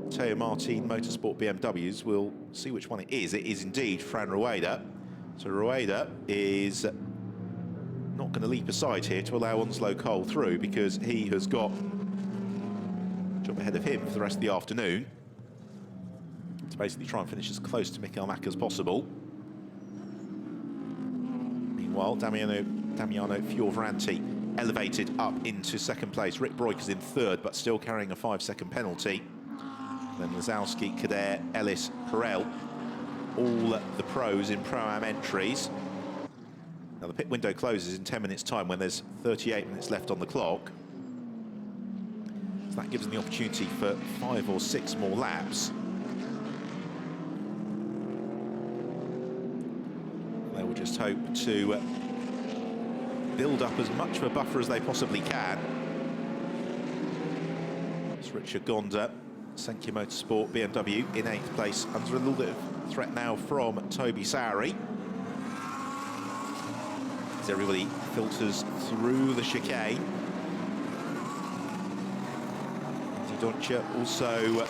Teo Martin Motorsport BMWs. We'll see which one it is. It is indeed Fran Rueda. So Rueda is not going to leap aside here to allow Onslow Cole through, because he has got a job ahead of him for the rest of the afternoon to basically try and finish as close to Michael Mack as possible. Meanwhile, Damiano Fioravanti elevated up into second place. Rick Broikers in third, but still carrying a 5-second penalty. Then Lazowski, Kader, Ellis, Perel, all the pros in Pro-Am entries. Now the pit window closes in 10 minutes time when there's 38 minutes left on the clock. So that gives them the opportunity for 5 or 6 more laps. They will just hope to build up as much of a buffer as they possibly can. It's Richard Gonda, Senki Motorsport BMW in 8th place, under a little bit of threat now from Toby Sowry. As everybody filters through the chicane. Doncha also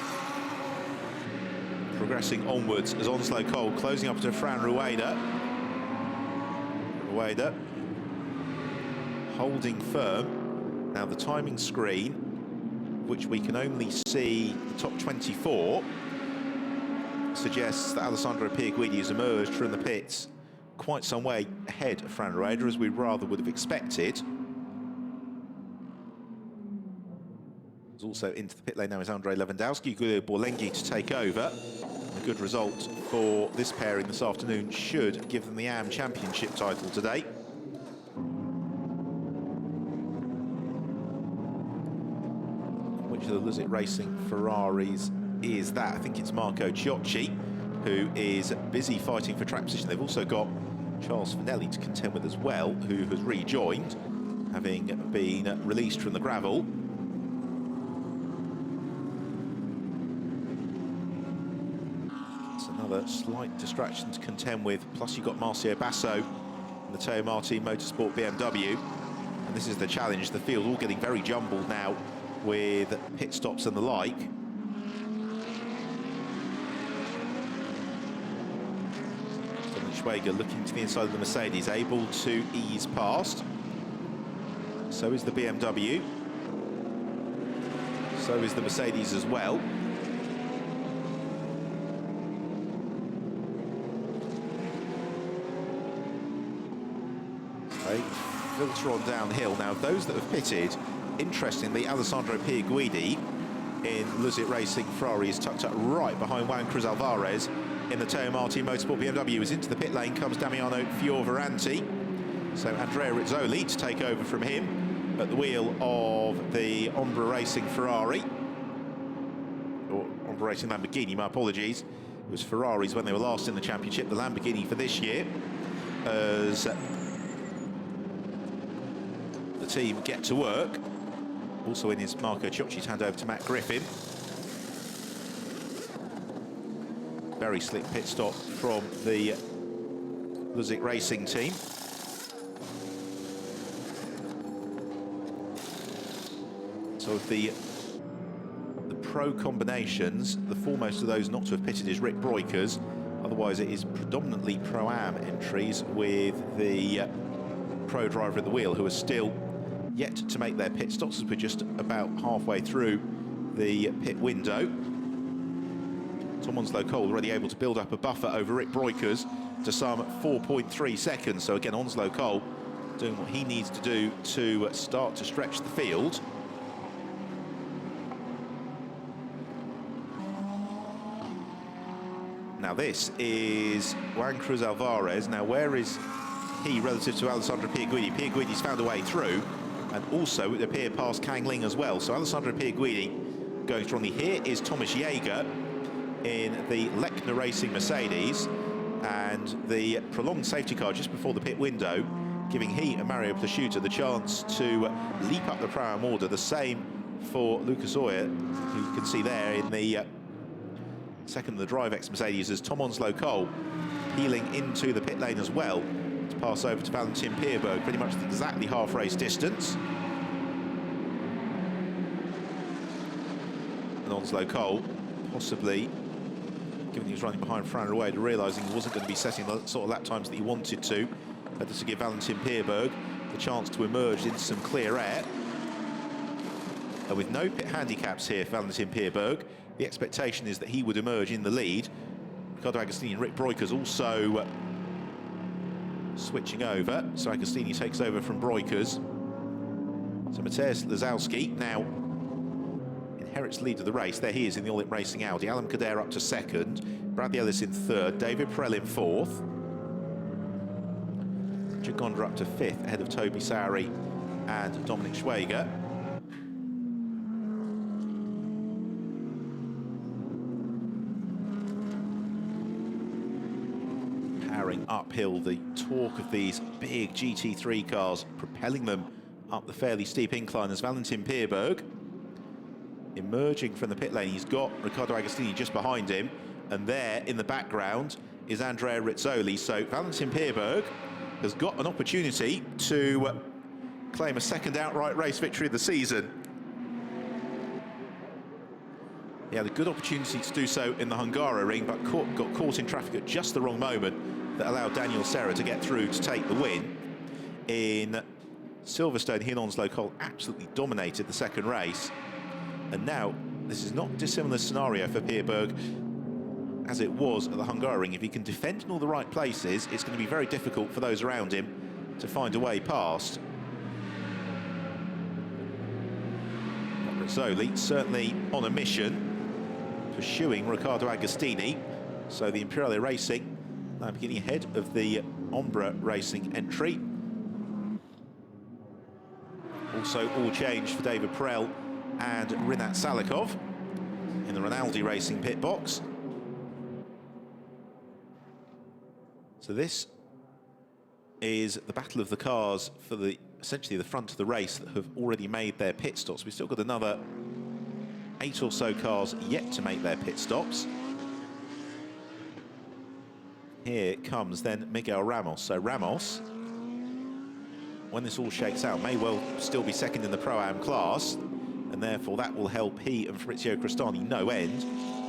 progressing onwards as Onslow Cole closing up to Fran Rueda. Rueda holding firm. Now the timing screen, which we can only see the top 24, suggests that Alessandro Pierguidi has emerged from the pits quite some way ahead of Fran Rueda, as we rather would have expected. There's also into the pit lane now is Andrei Lewandowski, Guido Borlenghi to take over. A good result for this pairing this afternoon should give them the AM Championship title today. Which of the Luzit Racing Ferraris is that? I think it's Marco Ciocci, who is busy fighting for track position. They've also got Charles Finelli to contend with as well, who has rejoined, having been released from the gravel. It's another another slight distraction to contend with. Plus you've got Marcio Basso in the Teo Martin Motorsport BMW. And this is the challenge. The field all getting very jumbled now with pit stops and the like. Schwager looking to the inside of the Mercedes, able to ease past. So is the BMW. So is the Mercedes as well. They filter on downhill. Now, those that have pitted, interestingly, Alessandro Pierguidi in Luzit Racing Ferrari is tucked up right behind Juan Cruz Alvarez. In the Teo Martin Motorsport BMW is into the pit lane, comes Damiano Fioravanti. So Andrea Rizzoli to take over from him at the wheel of the Ombra Racing Ferrari. Or Ombra Racing Lamborghini, my apologies. It was Ferraris when they were last in the championship, the Lamborghini for this year. As the team get to work. Also in his Marco Ciocci's hand over to Matt Griffin. Very slick pit stop from the Luzit Racing team. So of the pro combinations, the foremost of those not to have pitted is Rick Breukers. Otherwise, it is predominantly Pro-Am entries with the pro driver at the wheel, who are still yet to make their pit stops, as we're just about halfway through the pit window. Tom Onslow-Cole already able to build up a buffer over Rick Breukers to some 4.3 seconds. So again, Onslow-Cole doing what he needs to do to start to stretch the field. Now this is Juan Cruz Alvarez. Now where is he relative to Alessandro Pierguidi? Pierguidi's found a way through, and also it appear past Kang Ling as well. So Alessandro Pierguidi going strongly. Here is Thomas Jaeger in the Lechner Racing Mercedes, and the prolonged safety car just before the pit window, giving he and Mario Plasciuta the chance to leap up the Pro-Am order. The same for Lucas Oyer, who you can see there in the second of the DriveX Mercedes, as Tom Onslow-Cole peeling into the pit lane as well to pass over to Valentin Pierberg, pretty much exactly half race distance. And Onslow-Cole possibly, given he was running behind Fran Rueda, realising he wasn't going to be setting the sort of lap times that he wanted to, had to give Valentin Pierberg the chance to emerge into some clear air. And with no pit handicaps here for Valentin Pierberg, the expectation is that he would emerge in the lead. Riccardo Agostini and Rick Breukers also switching over. So Agostini takes over from Breukers. So Mateusz Lazowski now inherits lead of the race. There he is in the All-In Racing Audi. Alan Kader up to second. Bradley Ellis in third. David Perel in fourth. Gigonda up to fifth, ahead of Toby Sowry and Dominic Schwager. Powering uphill, the torque of these big GT3 cars, propelling them up the fairly steep incline as Valentin Pierberg emerging from the pit lane. He's got Riccardo Agostini just behind him, and there in the background is Andrea Rizzoli. So Valentin Pierberg has got an opportunity to claim a second outright race victory of the season. He had a good opportunity to do so in the Hungaroring, but got caught in traffic at just the wrong moment that allowed Daniel Serra to get through to take the win. In Silverstone, he and Onslow-Cole absolutely dominated the second race. And now, this is not a dissimilar scenario for Pierberg as it was at the Hungaroring. If he can defend in all the right places, it's going to be very difficult for those around him to find a way past. Rizzoli certainly on a mission, pursuing Riccardo Agostini. So the Imperiale Racing now beginning ahead of the Ombra Racing entry. Also all change for David Perel and Rinat Salikov in the Rinaldi Racing pit box. So this is the battle of the cars for essentially the front of the race that have already made their pit stops. We've still got another 8 or so cars yet to make their pit stops. here comes then Miguel Ramos. So Ramos, when this all shakes out, may well still be second in the Pro-Am class, and therefore that will help he and Fabrizio Crestani no end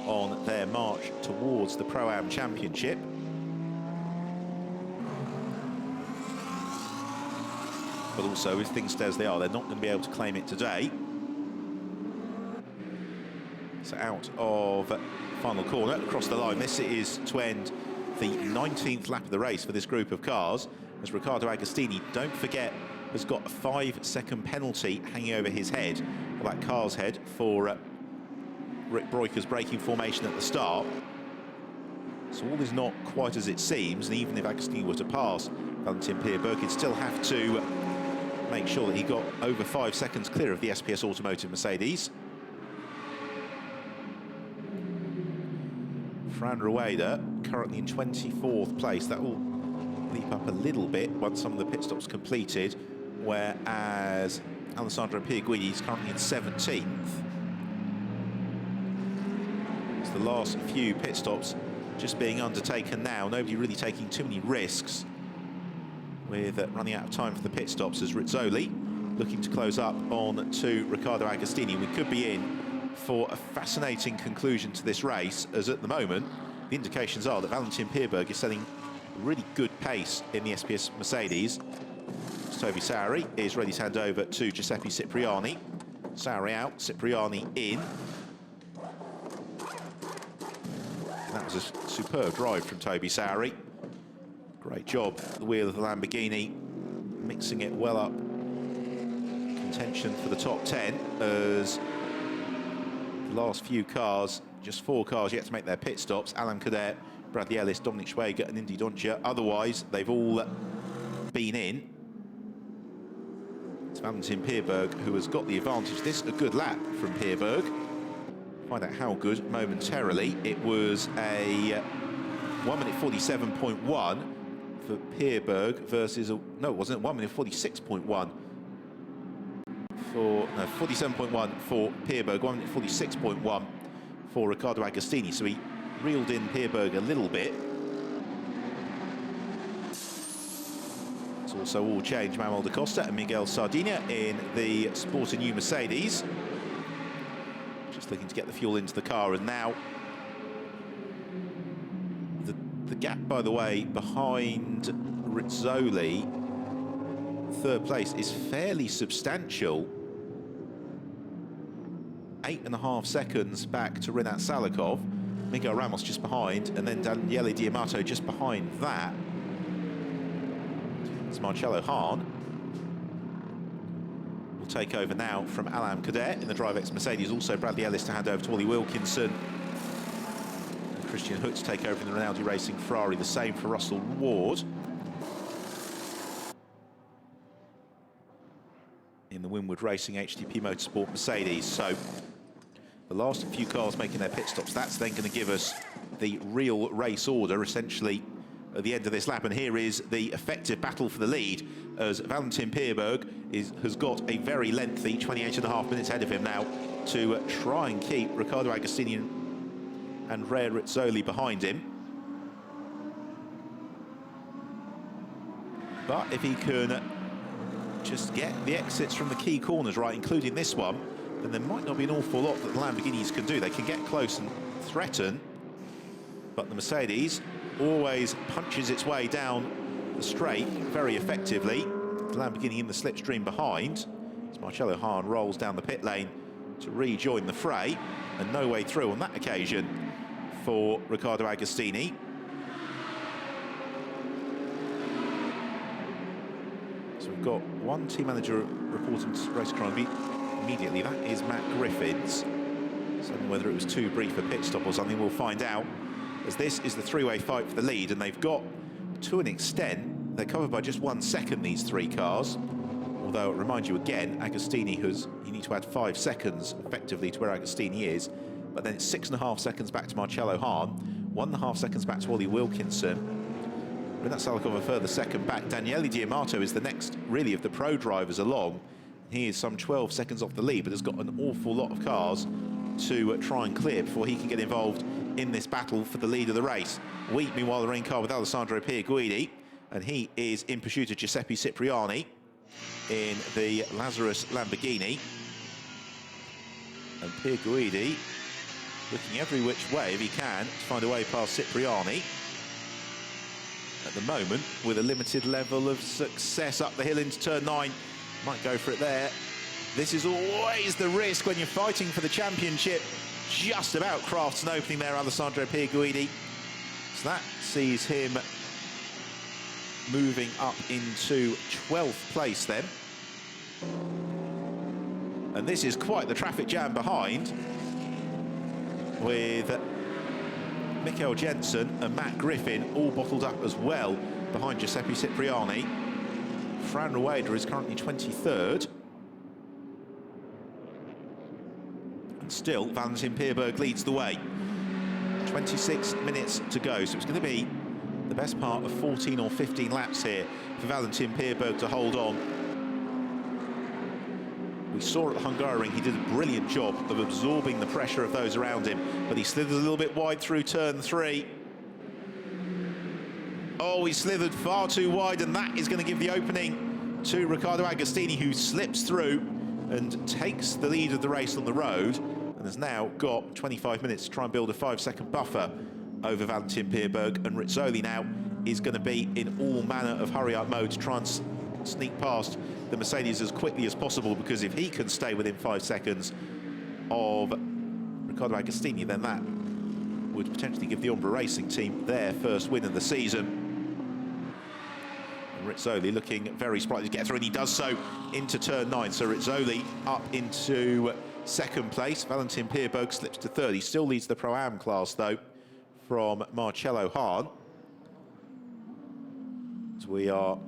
on their march towards the Pro-Am Championship. But also, if things stay as they are, they're not going to be able to claim it today. So out of final corner, across the line, this is to end the 19th lap of the race for this group of cars, as Riccardo Agostini, don't forget, has got a 5-second penalty hanging over his head, or that car's head, for Rick Broiker's braking formation at the start. So all is not quite as it seems, and even if Agostini were to pass Valentin Pierberg, he'd still have to make sure that he got over 5 seconds clear of the SPS Automotive Mercedes. Fran Rueda currently in 24th place. That will leap up a little bit once some of the pit stops completed, whereas Alessandro Pierguidi is currently in 17th. It's the last few pit stops just being undertaken now. Nobody really taking too many risks with running out of time for the pit stops, as Rizzoli looking to close up on to Riccardo Agostini. We could be in for a fascinating conclusion to this race, as at the moment the indications are that Valentin Pierberg is setting a really good pace in the SPS Mercedes. Toby Sowery is ready to hand over to Giuseppe Cipriani. Sowery out, Cipriani in. That was a superb drive from Toby Sowery. Great job, the wheel of the Lamborghini, mixing it well up. Contention for the top 10, as the last few cars, just 4 cars yet to make their pit stops. Alain Cadet, Bradley Ellis, Dominic Schwager and Indy Doncia. Otherwise, they've all been in. It's Valentin Pierberg who has got the advantage. This a good lap from Pierberg. Find out how good momentarily. It was a 1 minute 47.1 for Pierberg versus a, no, it wasn't, 1 minute 46.1 for, no, 47.1 for Pierberg, 1 minute 46.1 for Riccardo Agostini. So he reeled in Pierberg a little bit. It's also all changed. Manuel da Costa and Miguel Sardinia in the Sporter New Mercedes. Just looking to get the fuel into the car, and now the gap, by the way, behind Rizzoli, third place, is fairly substantial. 8.5 seconds back to Rinat Salikov. Miguel Ramos just behind, and then Daniele Di Amato just behind that. It's Marcello Hahn will take over now from Alain Cadet in the DriveX Mercedes. Also Bradley Ellis to hand over to Ollie Wilkinson. And Christian Hook to take over in the Rinaldi Racing Ferrari. The same for Russell Ward in the Winwood Racing HTP Motorsport Mercedes. So the last few cars making their pit stops, that's then going to give us the real race order, essentially, at the end of this lap. And here is the effective battle for the lead, as Valentin Pierberg has got a very lengthy 28.5 minutes ahead of him now to try and keep Riccardo Agostini and Rea Rizzoli behind him. But if he can just get the exits from the key corners right, including this one, then there might not be an awful lot that the Lamborghinis can do. They can get close and threaten, but the Mercedes always punches its way down the straight very effectively. The Lamborghini in the slipstream behind, as Marcello Hahn rolls down the pit lane to rejoin the fray, and no way through on that occasion for Riccardo Agostini. So we've got one team manager reporting to race chronology immediately. That is Matt Griffiths. So whether it was too brief a pit stop or something, we'll find out, as this is the three-way fight for the lead, and they've got, to an extent, they're covered by just 1 second, these 3 cars. Although, it reminds you again, Agostini you need to add 5 seconds effectively to where Agostini is, but then it's 6.5 seconds back to Marcello Hahn, 1.5 seconds back to Ollie Wilkinson. Rinat Salikov a further second back. Daniele Di Amato is the next, really, of the pro drivers along. He is some 12 seconds off the lead, but has got an awful lot of cars to try and clear before he can get involved in this battle for the lead of the race. We, meanwhile, are in car with Alessandro Pierguidi, and he is in pursuit of Giuseppe Cipriani in the Lazarus Lamborghini. And Pierguidi looking every which way if he can to find a way past Cipriani. At the moment, with a limited level of success up the hill into turn 9. Might go for it there. This is always the risk when you're fighting for the championship. Just about crafts an opening there, Alessandro Pierguidi. So that sees him moving up into 12th place then. And this is quite the traffic jam behind, with Mikkel Jensen and Matt Griffin all bottled up as well behind Giuseppe Cipriani. Fran Rueda is currently 23rd. And still, Valentin Pierberg leads the way. 26 minutes to go, so it's going to be the best part of 14 or 15 laps here for Valentin Pierberg to hold on. We saw at the Hungaroring he did a brilliant job of absorbing the pressure of those around him, but he slithered a little bit wide through turn 3. Oh, he slithered far too wide, and that is going to give the opening to Riccardo Agostini, who slips through and takes the lead of the race on the road, and has now got 25 minutes to try and build a 5-second buffer over Valentin Pierberg. And Rizzoli now is going to be in all manner of hurry-up mode to try and sneak past the Mercedes as quickly as possible, because if he can stay within 5 seconds of Riccardo Agostini, then that would potentially give the Umbra Racing team their first win of the season. And Rizzoli looking very sprightly to get through, and he does so into turn 9. So Rizzoli up into 2nd place. Valentin Pierberg slips to 3rd. He still leads the Pro-Am class, though, from Marcello Hahn. So we are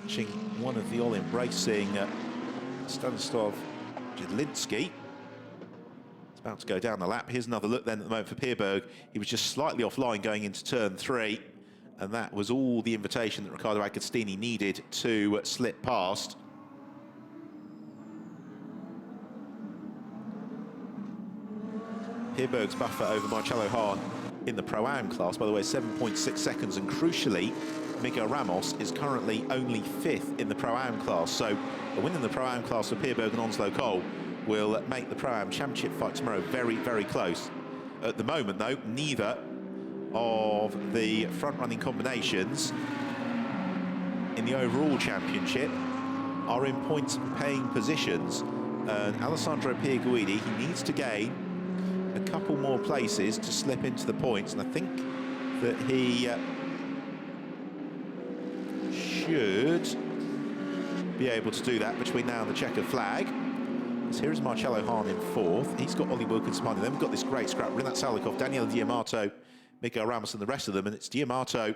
catching one of the all-embracing Stanislav Jedlinski. It's about to go down the lap. Here's another look then at the moment for Pierberg. He was just slightly offline going into turn 3, and that was all the invitation that Riccardo Agostini needed to slip past. Pierberg's buffer over Marcello Hahn in the Pro-Am class, by the way, 7.6 seconds, and crucially, Miguel Ramos is currently only 5th in the Pro-Am class. So a win in the Pro-Am class for Pierberg and Onslow Cole will make the Pro-Am championship fight tomorrow very, very close. At the moment, though, neither of the front-running combinations in the overall championship are in points-paying positions. And Alessandro Pierguidi, he needs to gain a couple more places to slip into the points, and I think that he should be able to do that between now and the checkered flag. So here is Marcello Hahn in 4th. He's got Ollie Wilkins behind him. Then we've got this great scrap. Rinat Salikov, Daniele Diamato, Miguel Ramos and the rest of them. And it's Diamato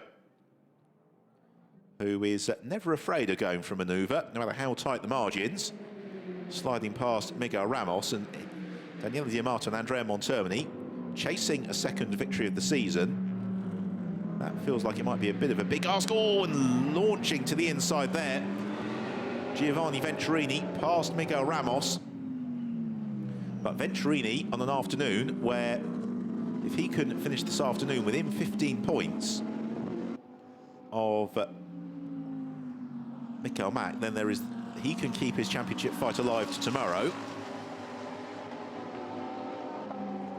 who is never afraid of going for a manoeuvre, no matter how tight the margins. Sliding past Miguel Ramos, and Daniele Diamato and Andrea Montermini chasing a 2nd victory of the season. That feels like it might be a bit of a big ask. Oh, and launching to the inside there. Giovanni Venturini past Miguel Ramos. But Venturini on an afternoon where, if he can finish this afternoon within 15 points of Mikael Mack, then he can keep his championship fight alive to tomorrow.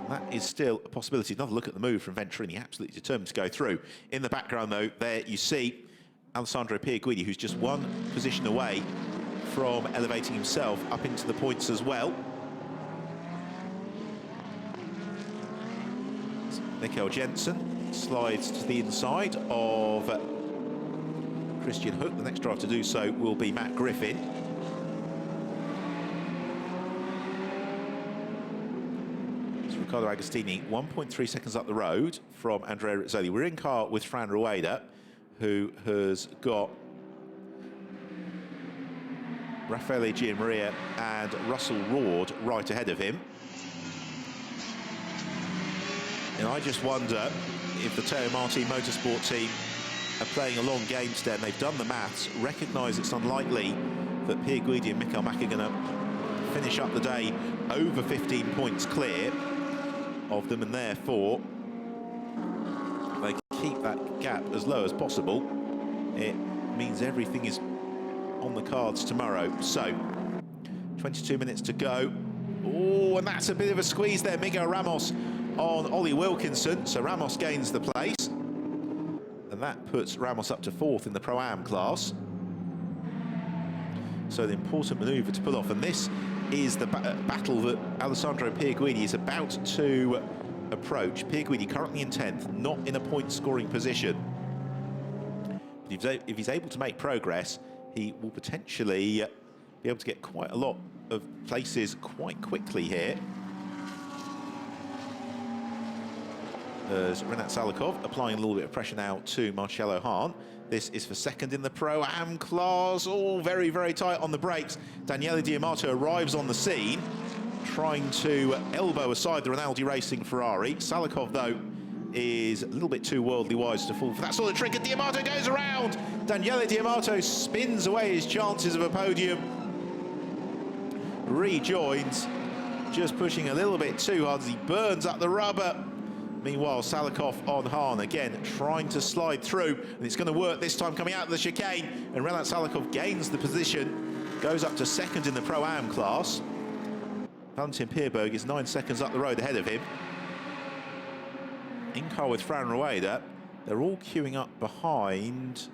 That is still a possibility. Another look at the move from Venturini, absolutely determined to go through. In the background, though, there you see Alessandro Pierguidi, who's just one position away from elevating himself up into the points as well. Mikkel Jensen slides to the inside of Christian Hook. The next driver to do so will be Matt Griffin. Riccardo Agostini 1.3 seconds up the road from Andrea Rizzoli. We're in car with Fran Rueda, who has got Raffaele Gianmaria and Russell Rord right ahead of him. And I just wonder if the Teo Martin Motorsport team are playing a long game today, and they've done the maths, recognise it's unlikely that Pierguidi and Mikael Mack are going to finish up the day over 15 points clear of them, and therefore as low as possible, it means everything is on the cards tomorrow. So, 22 minutes to go. Oh, and that's a bit of a squeeze there. Miguel Ramos on Ollie Wilkinson. So Ramos gains the place. And that puts Ramos up to 4th in the Pro-Am class. So the important manoeuvre to pull off. And this is the battle that Alessandro Pierguidi is about to approach. Pierguidi currently in 10th, not in a point-scoring position. But if he's able to make progress, he will potentially be able to get quite a lot of places quite quickly here. There's Renat Salikov applying a little bit of pressure now to Marcello Hahn. This is for 2nd in the Pro-Am class. Oh, very, very tight on the brakes. Daniele Diamato arrives on the scene, trying to elbow aside the Rinaldi Racing Ferrari. Salikov, though, is a little bit too worldly wise to fall for that sort of trick, and Diamato goes around. Daniele Diamato spins away his chances of a podium. Rejoins, just pushing a little bit too hard as he burns up the rubber. Meanwhile, Salikov on Hahn, again, trying to slide through, and it's going to work this time, coming out of the chicane, and Renat Salikov gains the position, goes up to 2nd in the Pro-Am class. Valentin Pierberg is 9 seconds up the road ahead of him. In car with Fran Rueda, they're all queuing up behind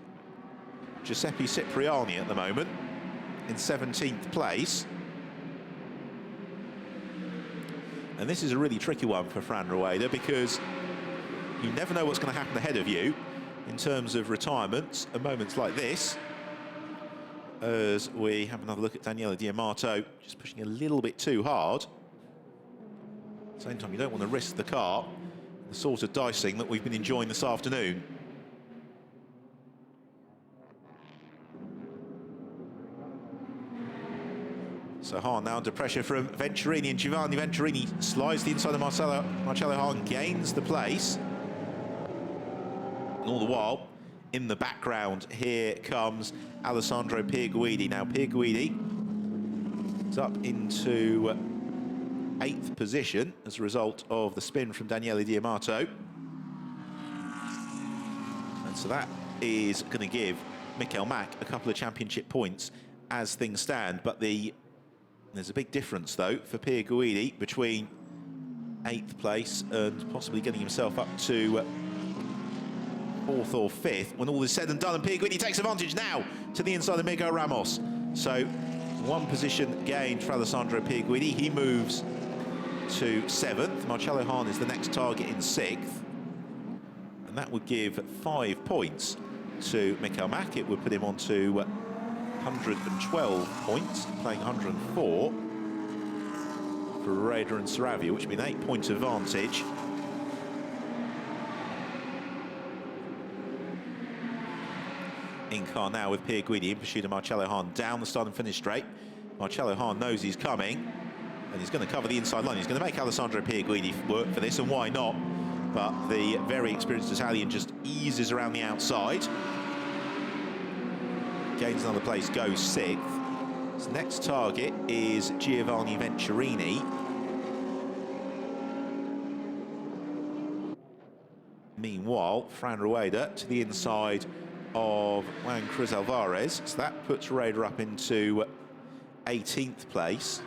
Giuseppe Cipriani at the moment, in 17th place. And this is a really tricky one for Fran Rueda, because you never know what's going to happen ahead of you in terms of retirements at moments like this. As we have another look at Daniele Diamato, just pushing a little bit too hard. At the same time, you don't want to risk the car, the sort of dicing that we've been enjoying this afternoon. So Hahn now under pressure from Venturini, and Giovanni Venturini slides the inside of Marcello Hahn, gains the place. And all the while, in the background, here comes Alessandro Pierguidi. Now Pierguidi is up into 8th position as a result of the spin from Daniele Diamato. And so that is going to give Mikel Mack a couple of championship points as things stand. But there's a big difference, though, for Pierguidi between 8th place and possibly getting himself up to 4th or 5th when all is said and done. And Pierguidi takes advantage now to the inside of Miguel Ramos. So 1 position gained for Alessandro Pierguidi. He moves to 7th. Marcello Hahn is the next target in 6th. And that would give 5 points to Mikel Mack. It would put him on to 112 points, playing 104 for Rueda and Saravia, which would be an 8-point advantage. In car now with Pierguidi in pursuit of Marcello Hahn down the start and finish straight. Marcello Hahn knows he's coming, and he's going to cover the inside line. He's going to make Alessandro Pierguidi work for this, and why not? But the very experienced Italian just eases around the outside. Gains another place, goes 6th. His next target is Giovanni Venturini. Meanwhile, Fran Rueda to the inside of Juan Cruz Alvarez. So that puts Rueda up into 18th place.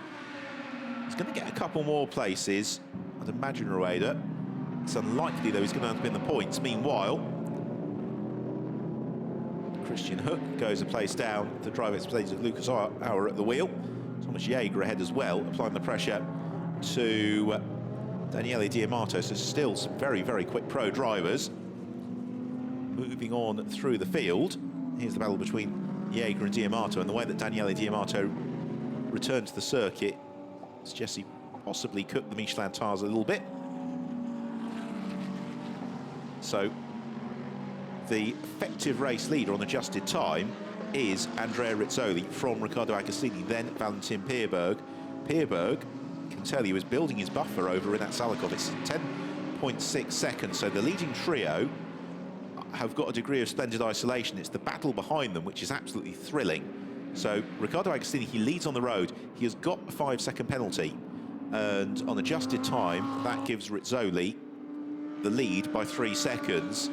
He's going to get a couple more places, I'd imagine, Rueda. It's unlikely, though, he's going to end up in the points. Meanwhile, Christian Hook goes a place down. The driver explains with Lucas Auer at the wheel. Thomas Jaeger ahead as well, applying the pressure to Daniele Diamato. So still some very, very quick pro drivers. Moving on through the field. Here's the battle between Jaeger and Diamato, and the way that Daniele Diamato returned to the circuit suggests he possibly cooked the Michelin tires a little bit. So the effective race leader on adjusted time is Andrea Rizzoli from Riccardo Agostini, then Valentin Pierberg. Pierberg, can tell you, is building his buffer over Renat Salikov. It's 10.6 seconds, so the leading trio have got a degree of splendid isolation. It's the battle behind them which is absolutely thrilling. So Riccardo Agostini, he leads on the road. He has got a 5-second penalty, and on adjusted time that gives Rizzoli the lead by 3 seconds.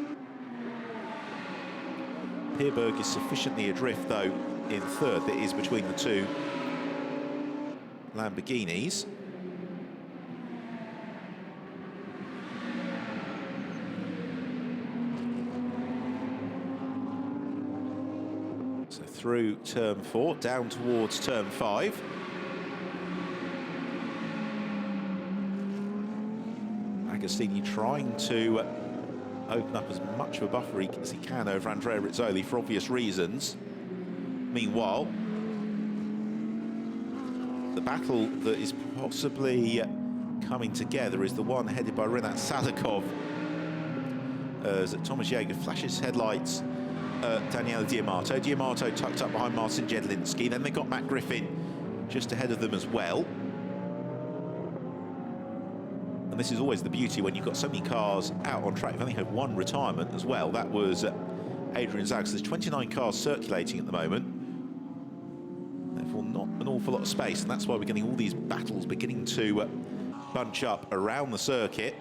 Pierberg is sufficiently adrift, though, in third. That is between the two Lamborghinis. So through turn 4, down towards turn 5. Agostini trying to open up as much of a buffer as he can over Andrea Rizzoli for obvious reasons. Meanwhile, the battle that is possibly coming together is the one headed by Renat Salikov, as Thomas Jaeger flashes headlights at Daniele Diamato. Diamato tucked up behind Marcin Jedlinski. Then they got Matt Griffin just ahead of them as well. And this is always the beauty when you've got so many cars out on track. You've only had one retirement as well. That was Adrian Zags. There's 29 cars circulating at the moment. Therefore, not an awful lot of space. And that's why we're getting all these battles beginning to bunch up around the circuit.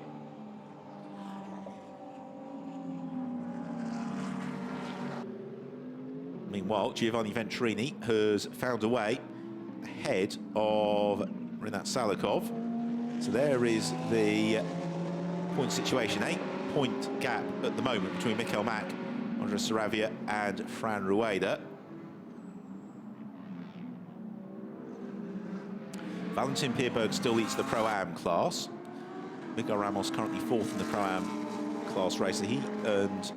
Meanwhile, Giovanni Venturini has found a way ahead of Renat Salikov. So there is the point situation. 8-point gap at the moment between Michael Mack, Andres Saravia and Fran Rueda. Valentin Pierberg still leads the Pro-Am class. Miguel Ramos currently fourth in the Pro-Am class race. He and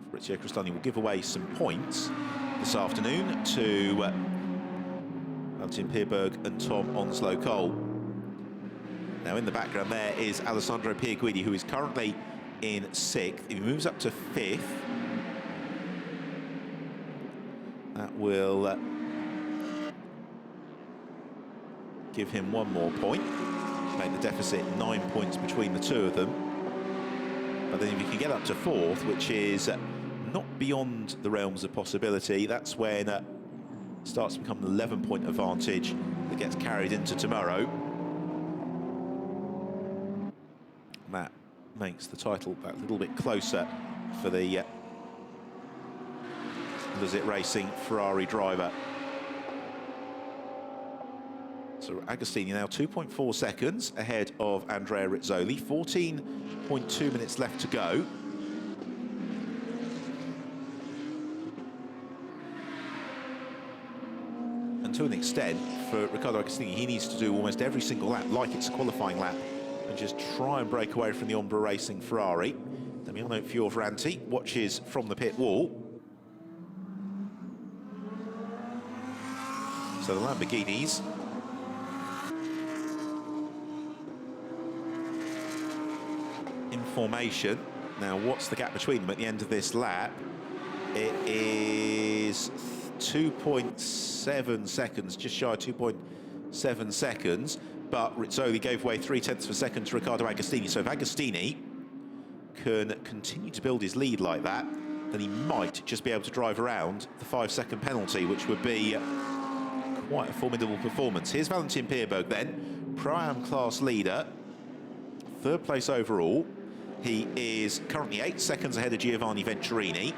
Fabrizio Cristani will give away some points this afternoon to Valentin Pierberg and Tom Onslow-Cole. Now in the background there is Alessandro Pierguidi, who is currently in 6th. If he moves up to 5th, that will give him one more point, make the deficit 9 points between the two of them. But then if he can get up to 4th, which is not beyond the realms of possibility, that's when it starts to become an 11-point advantage that gets carried into tomorrow. That makes the title that little bit closer for the Lizit Racing Ferrari driver. So Agostini now 2.4 seconds ahead of Andrea Rizzoli, 14.2 minutes left to go. And to an extent, for Riccardo Agostini, he needs to do almost every single lap like it's a qualifying lap and just try and break away from the Ombra Racing Ferrari. Damiano Fioravanti watches from the pit wall. So the Lamborghinis in formation. Now, what's the gap between them at the end of this lap? It is 2.7 seconds, just shy of 2.7 seconds. But Rizzoli gave away 0.3 of a second to Riccardo Agostini. So if Agostini can continue to build his lead like that, then he might just be able to drive around the 5-second penalty, which would be quite a formidable performance. Here's Valentin Pierberg then, Pro-Am class leader, 3rd place overall. He is currently 8 seconds ahead of Giovanni Venturini,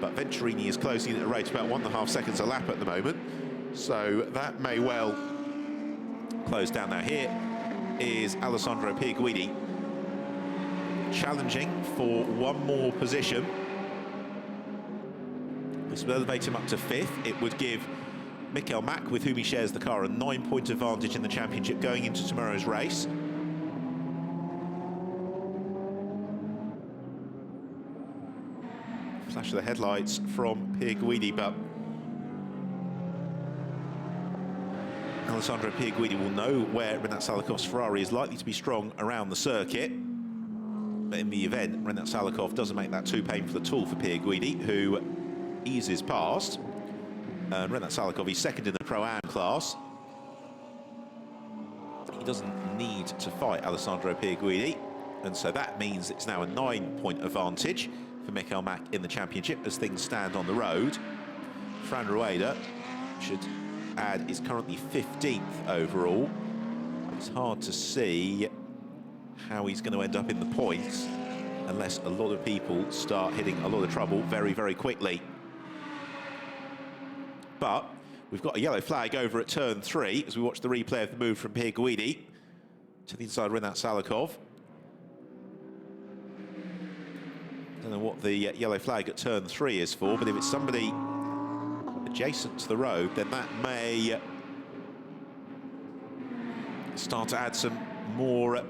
but Venturini is closing at a rate of about 1.5 seconds a lap at the moment, so that may well close down. Now here is Alessandro Pierguidi challenging for one more position. This will elevate him up to 5th. It would give Michael Mack, with whom he shares the car, a 9-point advantage in the championship going into tomorrow's race. Flash of the headlights from Pierguidi, but Alessandro Pierguidi will know where Renat Salikov's Ferrari is likely to be strong around the circuit. But in the event Renat Salikov doesn't make that too painful at all for Pierguidi, who eases past. Renat Salikov, he's 2nd in the Pro-Am class. He doesn't need to fight Alessandro Pierguidi, and so that means it's now a 9-point advantage for Michael Mack in the championship as things stand on the road. Fran Rueda, should add, is currently 15th overall. It's hard to see how he's going to end up in the points unless a lot of people start hitting a lot of trouble very, very quickly. But we've got a yellow flag over at turn 3 as we watch the replay of the move from Pierre Guidi to the inside Renat Salikov. Don't know what the yellow flag at turn 3 is for, but if it's somebody adjacent to the road, then that may start to add some more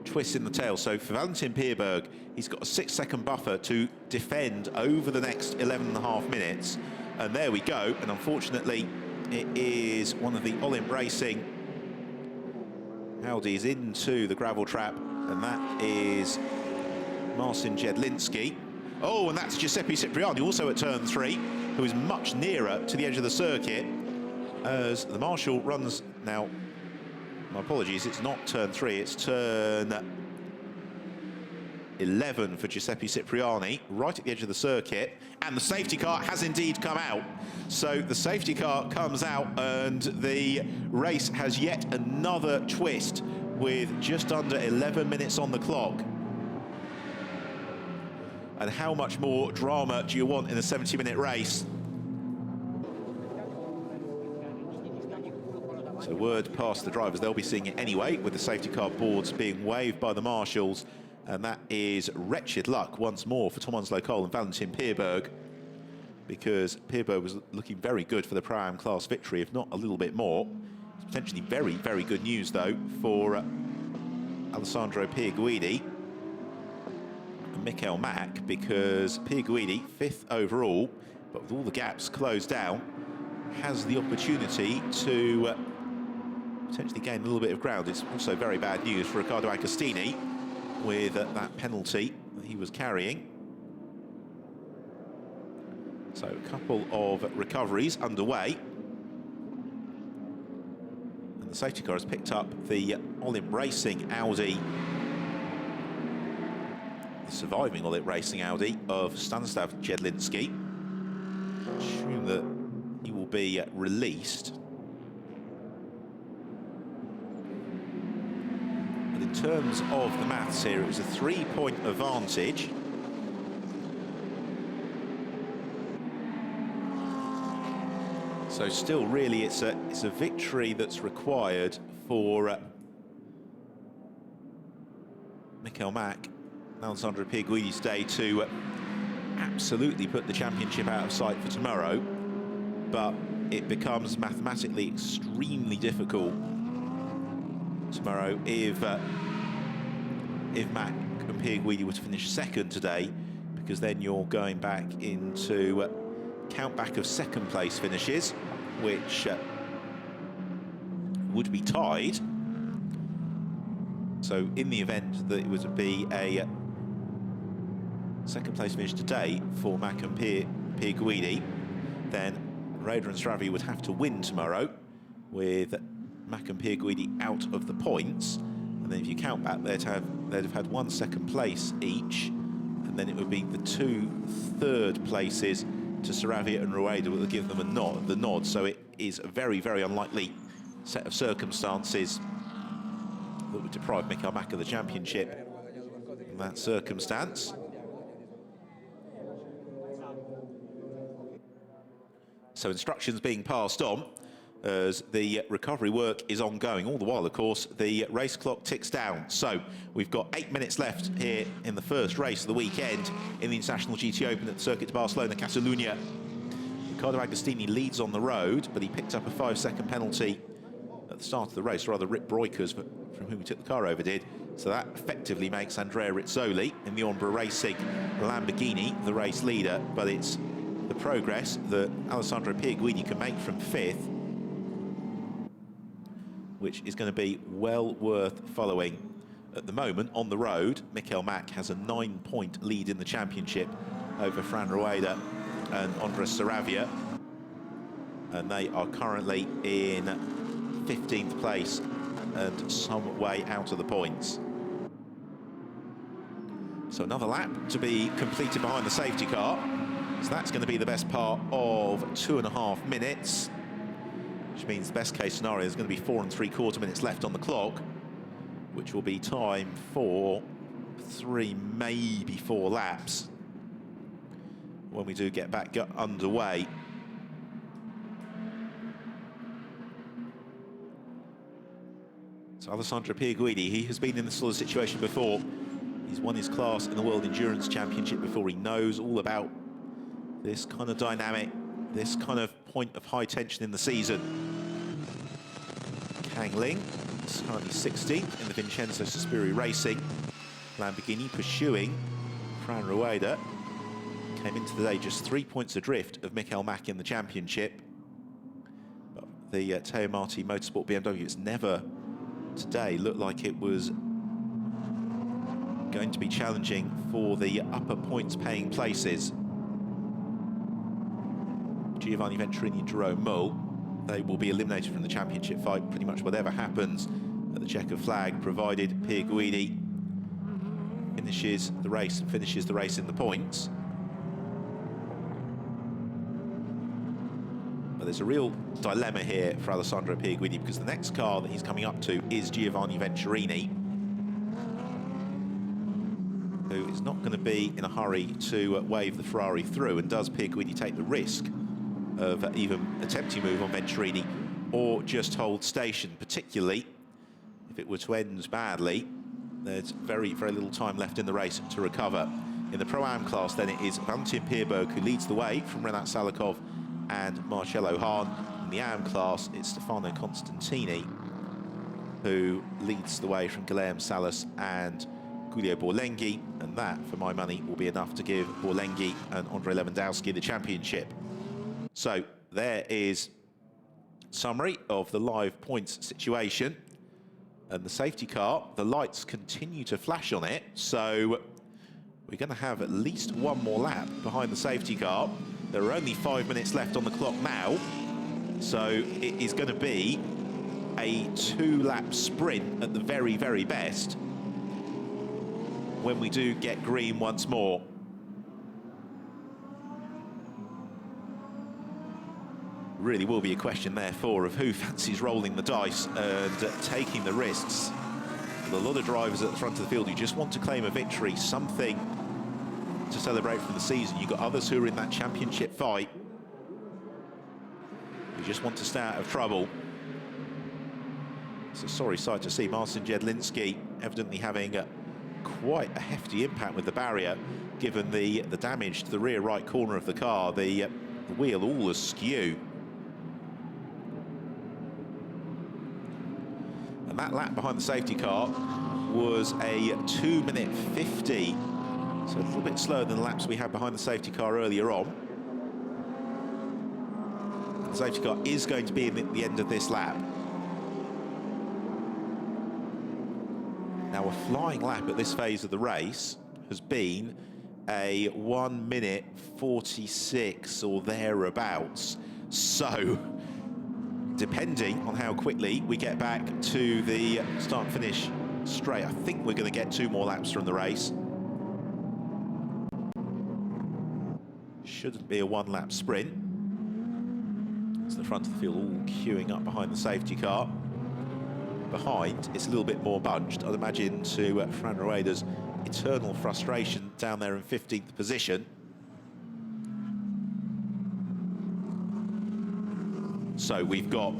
twists in the tail. So for Valentin Pierberg, he's got a 6-second buffer to defend over the next 11.5 minutes. And there we go. And unfortunately, it is one of the Olymp Racing Audis into the gravel trap, and that is Marcin Jedlinski. Oh, and that's Giuseppe Cipriani, also at turn 3, who is much nearer to the edge of the circuit as the marshal runs now. My apologies, it's not turn 3, it's turn 11 for Giuseppe Cipriani, right at the edge of the circuit, and the safety car has indeed come out. So the safety car comes out and the race has yet another twist with just under 11 minutes on the clock. And how much more drama do you want in a 70-minute race? So word past the drivers, they'll be seeing it anyway, with the safety car boards being waved by the marshals. And that is wretched luck once more for Tom Onslow Cole and Valentin Pierberg, because Pierberg was looking very good for the Pro-Am class victory, if not a little bit more. It's potentially very, very good news, though, for Alessandro Pierguidi and Michael Mack, because Pierguidi, 5th overall, but with all the gaps closed down, has the opportunity to potentially gain a little bit of ground. It's also very bad news for Riccardo Agostini with that penalty that he was carrying. So a couple of recoveries underway. And the safety car has picked up the Olymp Racing Audi, the surviving Olymp Racing Audi of Stanislav Jedlinski. Assume that he will be released. But in terms of the maths here, it was a 3-point advantage. So still, really, it's a victory that's required for Michael Mack and Alessandro Pierguidi's day to absolutely put the championship out of sight for tomorrow. But it becomes mathematically extremely difficult tomorrow if Mack and Pierguidi were to finish second today, because then you're going back into count back of second place finishes, which would be tied. So in the event that it was to be a second place finish today for Mack and Pierguidi, then Rader and Stravi would have to win tomorrow, with Mack and Pierguidi out of the points. And then if you count back, they'd have had 1 second place each, and then it would be the 2 third places to Saravia and Rueda that will give them the nod. So it is a very, very unlikely set of circumstances that would deprive Michael Mack of the championship in that circumstance. So instructions being passed on as the recovery work is ongoing. All the while, of course, the race clock ticks down. So we've got 8 minutes left here in the first race of the weekend in the International GT Open at the Circuit de Barcelona, Catalunya. Riccardo Agostini leads on the road, but he picked up a 5-second penalty at the start of the race, rather Rip Broikers, from whom he took the car over, did. So that effectively makes Andrea Rizzoli in the Ombra Racing Lamborghini the race leader, but it's the progress that Alessandro Pierguidi can make from 5th, which is going to be well worth following. At the moment, on the road, Michael Mack has a 9-point lead in the championship over Fran Rueda and Andres Saravia. And they are currently in 15th place and some way out of the points. So another lap to be completed behind the safety car. So that's going to be the best part of 2.5 minutes, which means the best case scenario is going to be 4 3/4 minutes left on the clock, which will be time for 3, maybe 4 laps when we do get back underway. So Alessandro Pierguidi, he has been in this sort of situation before. He's won his class in the World Endurance Championship before. He knows all about this kind of dynamic, this kind of point of high tension in the season. Kang Ling is currently 16th in the Vincenzo Sospiri Racing. Lamborghini pursuing Fran Rueda. Came into the day just 3 points adrift of Michael Mack in the championship. But the Teo Marti Motorsport BMW, it's never today looked like it was going to be challenging for the upper points paying places. Giovanni Venturini and Jerome Mull, they will be eliminated from the championship fight pretty much whatever happens at the checkered flag, provided Pierguidi finishes the race and finishes the race in the points. But there's a real dilemma here for Alessandro Pierguidi, because the next car that he's coming up to is Giovanni Venturini, who is not going to be in a hurry to wave the Ferrari through. And does Pierguidi take the risk of even attempting a move on Venturini, or just hold station, particularly if it were to end badly? There's very, very little time left in the race to recover. In the Pro-Am class, then, it is Valentin Pierberg who leads the way from Renat Salikov and Marcello Hahn. In the AM class, it's Stefano Constantini who leads the way from Guilherme Salas and Giulio Borlenghi, and that, for my money, will be enough to give Borlenghi and Andrei Lewandowski the championship. So there is summary of the live points situation. And the safety car, the lights continue to flash on it, so we're going to have at least one more lap behind the safety car. There are only 5 minutes left on the clock now, so it is going to be a 2-lap sprint at the very, very best when we do get green once more. Really will be a question, therefore, of who fancies rolling the dice and taking the risks. With a lot of drivers at the front of the field who just want to claim a victory, something to celebrate from the season. You've got others who are in that championship fight who just want to stay out of trouble. It's a sorry sight to see Marcin Jedlinski evidently having quite a hefty impact with the barrier, given the damage to the rear right corner of the car, the wheel all askew. And that lap behind the safety car was a 2-minute 50. So a little bit slower than the laps we had behind the safety car earlier on. And the safety car is going to be in the end of this lap. Now, a flying lap at this phase of the race has been a 1-minute 46 or thereabouts. So, depending on how quickly we get back to the start-finish straight, I think we're going to get 2 more laps from the race. Shouldn't be a 1-lap sprint. It's the front of the field all queuing up behind the safety car. Behind, it's a little bit more bunched, I'd imagine, to Fran Rueda's eternal frustration down there in 15th position. So we've got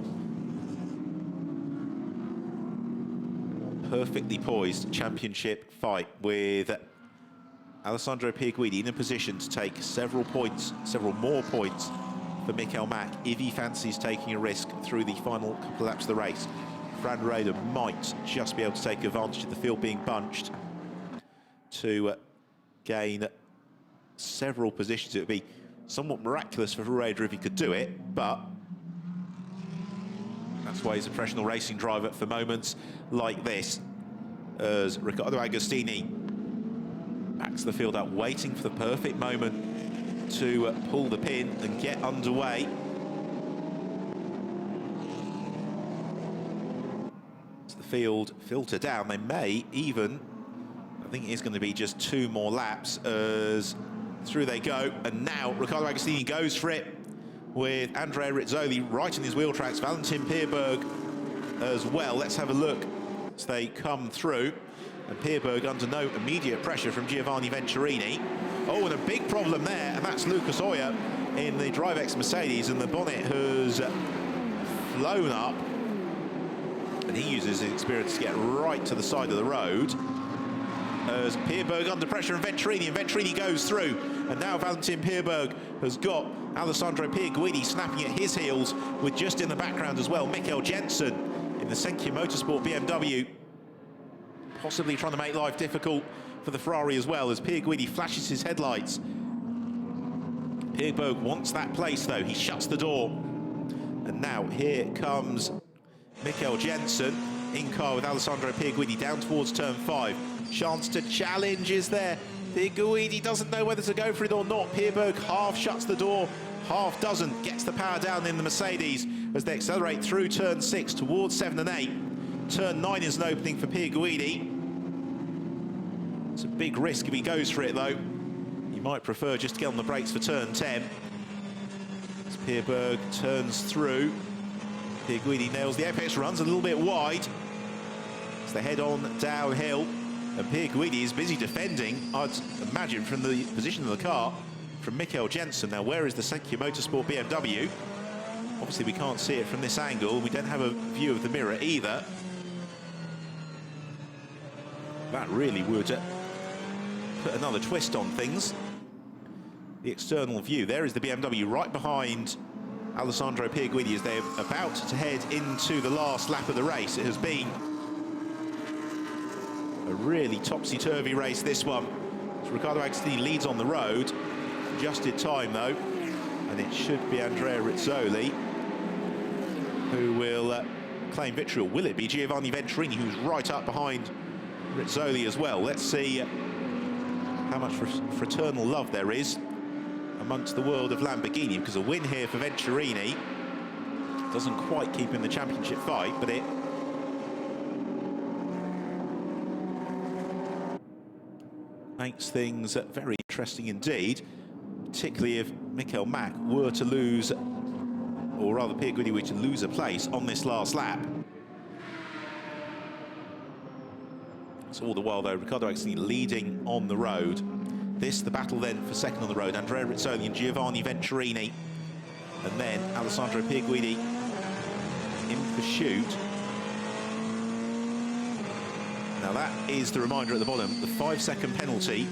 perfectly poised championship fight with Alessandro Pierguidi in a position to take several more points for Michael Mack if he fancies taking a risk through the final couple of laps of the race. Fran Rueda might just be able to take advantage of the field being bunched to gain several positions. It would be somewhat miraculous for Rueda if he could do it, but that's why he's a professional racing driver for moments like this, as Riccardo Agostini backs the field up, waiting for the perfect moment to pull the pin and get underway. As the field filter down, they may even, I think it is going to be just 2 more laps, as through they go. And now Riccardo Agostini goes for it with Andrea Rizzoli right in his wheel tracks, Valentin Pierberg as well. Let's have a look as they come through. And Pierberg under no immediate pressure from Giovanni Venturini. Oh, and a big problem there, and that's Lucas Oyer in the DriveX Mercedes, and the bonnet has flown up And he uses his experience to get right to the side of the road. As Pierberg under pressure and Venturini goes through. And now Valentin Pierberg has got Alessandro Pierguidi snapping at his heels, with just in the background as well Mikkel Jensen in the Senkia Motorsport BMW, possibly trying to make life difficult for the Ferrari as well, as Pierguidi flashes his headlights. Pierberg wants that place though, he shuts the door. And now here comes Mikkel Jensen in car with Alessandro Pierguidi down towards turn 5. Chance to challenge is there. Pierguidi doesn't know whether to go for it or not. Pierberg half shuts the door, half doesn't. Gets the power down in the Mercedes as they accelerate through turn 6 towards 7 and 8. Turn 9 is an opening for Pierguidi. It's a big risk if he goes for it though. He might prefer just to get on the brakes for turn 10. As Pierberg turns through. Pierguidi nails the apex, runs a little bit wide as they head on downhill. And Pierguidi is busy defending, I'd imagine, from the position of the car, from Mikkel Jensen. Now, where is the Senkia Motorsport BMW? Obviously, we can't see it from this angle. We don't have a view of the mirror either. That really would put another twist on things. The external view. There is the BMW right behind Alessandro Pierguidi as they're about to head into the last lap of the race. It has been a really topsy-turvy race, this one. So Riccardo Agostini leads on the road. Adjusted time, though. And it should be Andrea Rizzoli who will claim victory. Or will it be Giovanni Venturini, who's right up behind Rizzoli as well? Let's see how much fraternal love there is amongst the world of Lamborghini, because a win here for Venturini doesn't quite keep in the championship fight, but it makes things very interesting indeed, particularly if Mikkel Mack were to lose, or rather Pierguidi were to lose a place on this last lap. So all the while though, Riccardo Agostini leading on the road. This, the battle then for second on the road, Andrea Rizzoli and Giovanni Venturini. And then Alessandro Pierguidi in pursuit. Now that is the reminder at the bottom, the 5-second penalty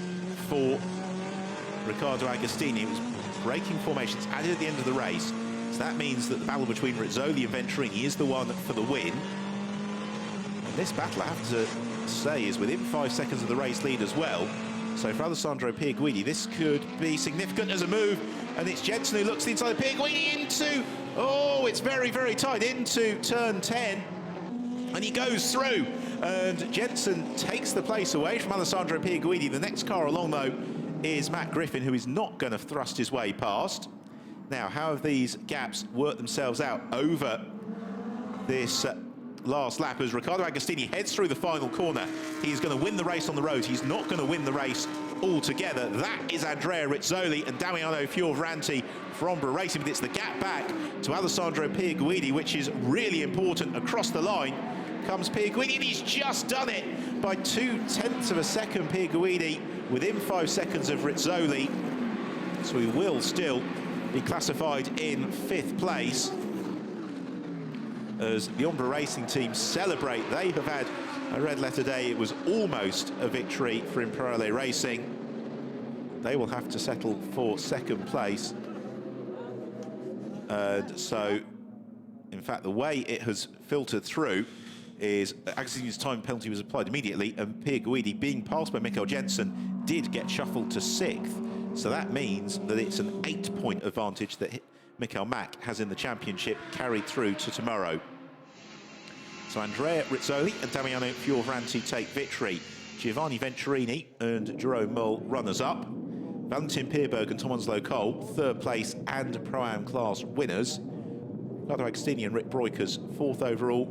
for Riccardo Agostini. It was braking formations added at the end of the race. So that means that the battle between Rizzoli and Venturini is the one for the win. And this battle, I have to say, is within 5 seconds of the race lead as well. So for Alessandro Pierguidi, this could be significant as a move. And it's Jensen who looks inside. Pierguidi into, oh, it's very, very tight, into turn 10. And he goes through. And Jensen takes the place away from Alessandro Pierguidi. The next car along, though, is Matt Griffin, who is not going to thrust his way past. Now, how have these gaps worked themselves out over this last lap as Riccardo Agostini heads through the final corner? He's going to win the race on the road. He's not going to win the race altogether. That is Andrea Rizzoli and Damiano Fioravanti from Ombra Racing, but it's the gap back to Alessandro Pierguidi, which is really important. Across the line comes Pierguidi, and he's just done it by 0.2 of a second. Pierguidi within 5 seconds of Rizzoli, so he will still be classified in 5th place as the Ombra Racing team celebrate. They have had a red letter day. It was almost a victory for Imperiale Racing. They will have to settle for 2nd place. So, in fact, the way it has filtered through is Agostini's time penalty was applied immediately, and Pierguidi, being passed by Mikkel Jensen, did get shuffled to 6th. So that means that it's an 8-point advantage that Mikkel Mack has in the championship, carried through to tomorrow. So Andrea Rizzoli and Damiano Fioravanti take victory. Giovanni Venturini and Jerome Mull runners-up. Valentin Pierberg and Tom Onslow Cole, 3rd place and Pro-Am class winners. Riccardo Agostini and Rick Broikers, 4th overall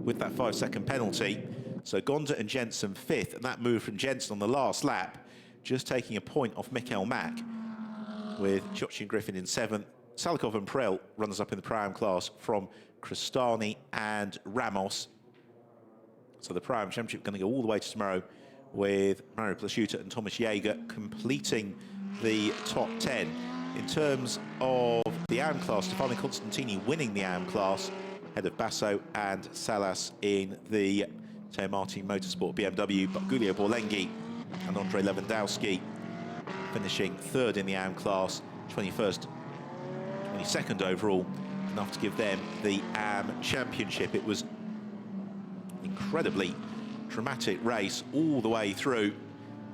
with that 5-second penalty. So Gonda and Jensen 5th, and that move from Jensen on the last lap, just taking a point off Mikkel Mack, with Ciocci and Griffin in 7th. Salikov and Prel runners up in the Pro-Am class from Cristani and Ramos. So the Pro-Am Championship going to go all the way to tomorrow, with Mario Plasciuta and Thomas Jaeger completing the top 10. In terms of the AM class, Stefano Constantini winning the AM class ahead of Basso and Salas in the Teo Martin Motorsport BMW, but Giulio Borlenghi and Andrei Lewandowski finishing third in the AM class, 21st, 22nd overall, enough to give them the AM championship. It was an incredibly dramatic race all the way through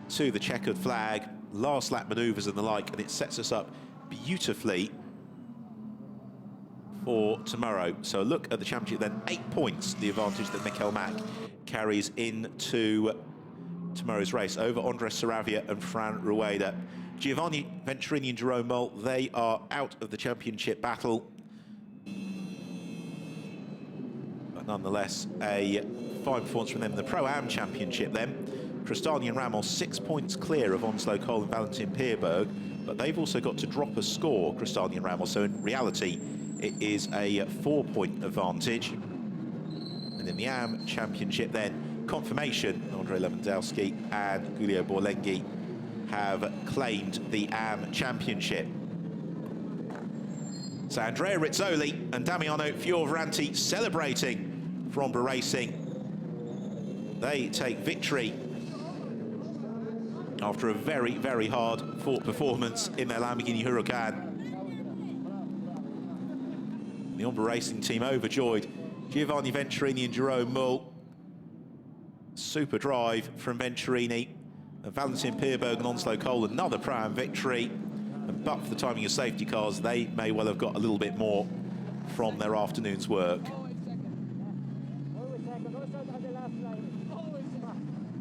to the checkered flag, last lap manoeuvres and the like, and it sets us up beautifully for tomorrow. So a look at the championship then, 8 points, the advantage that Mikel Mack carries into tomorrow's race over Andres Saravia and Fran Rueda. Giovanni Venturini and Jerome Moll, they are out of the championship battle. But nonetheless, a fine performance from them in the Pro-Am Championship then. Crestani and Ramos 6 points clear of Onslow Cole and Valentin Pierberg, but they've also got to drop a score, Crestani and Ramos, so in reality it is a 4-point advantage. And in the AM Championship then, confirmation, Andrei Lewandowski and Giulio Borlenghi have claimed the AM Championship. So Andrea Rizzoli and Damiano Fioravanti celebrating for Ombra Racing. They take victory after a very, very hard-fought performance in their Lamborghini Huracan. The Ombra Racing team overjoyed. Giovanni Venturini and Jerome Mull. Super drive from Venturini. And Valentin Pierberg and Onslow Cole, another Pro-Am victory. And but for the timing of safety cars, they may well have got a little bit more from their afternoon's work.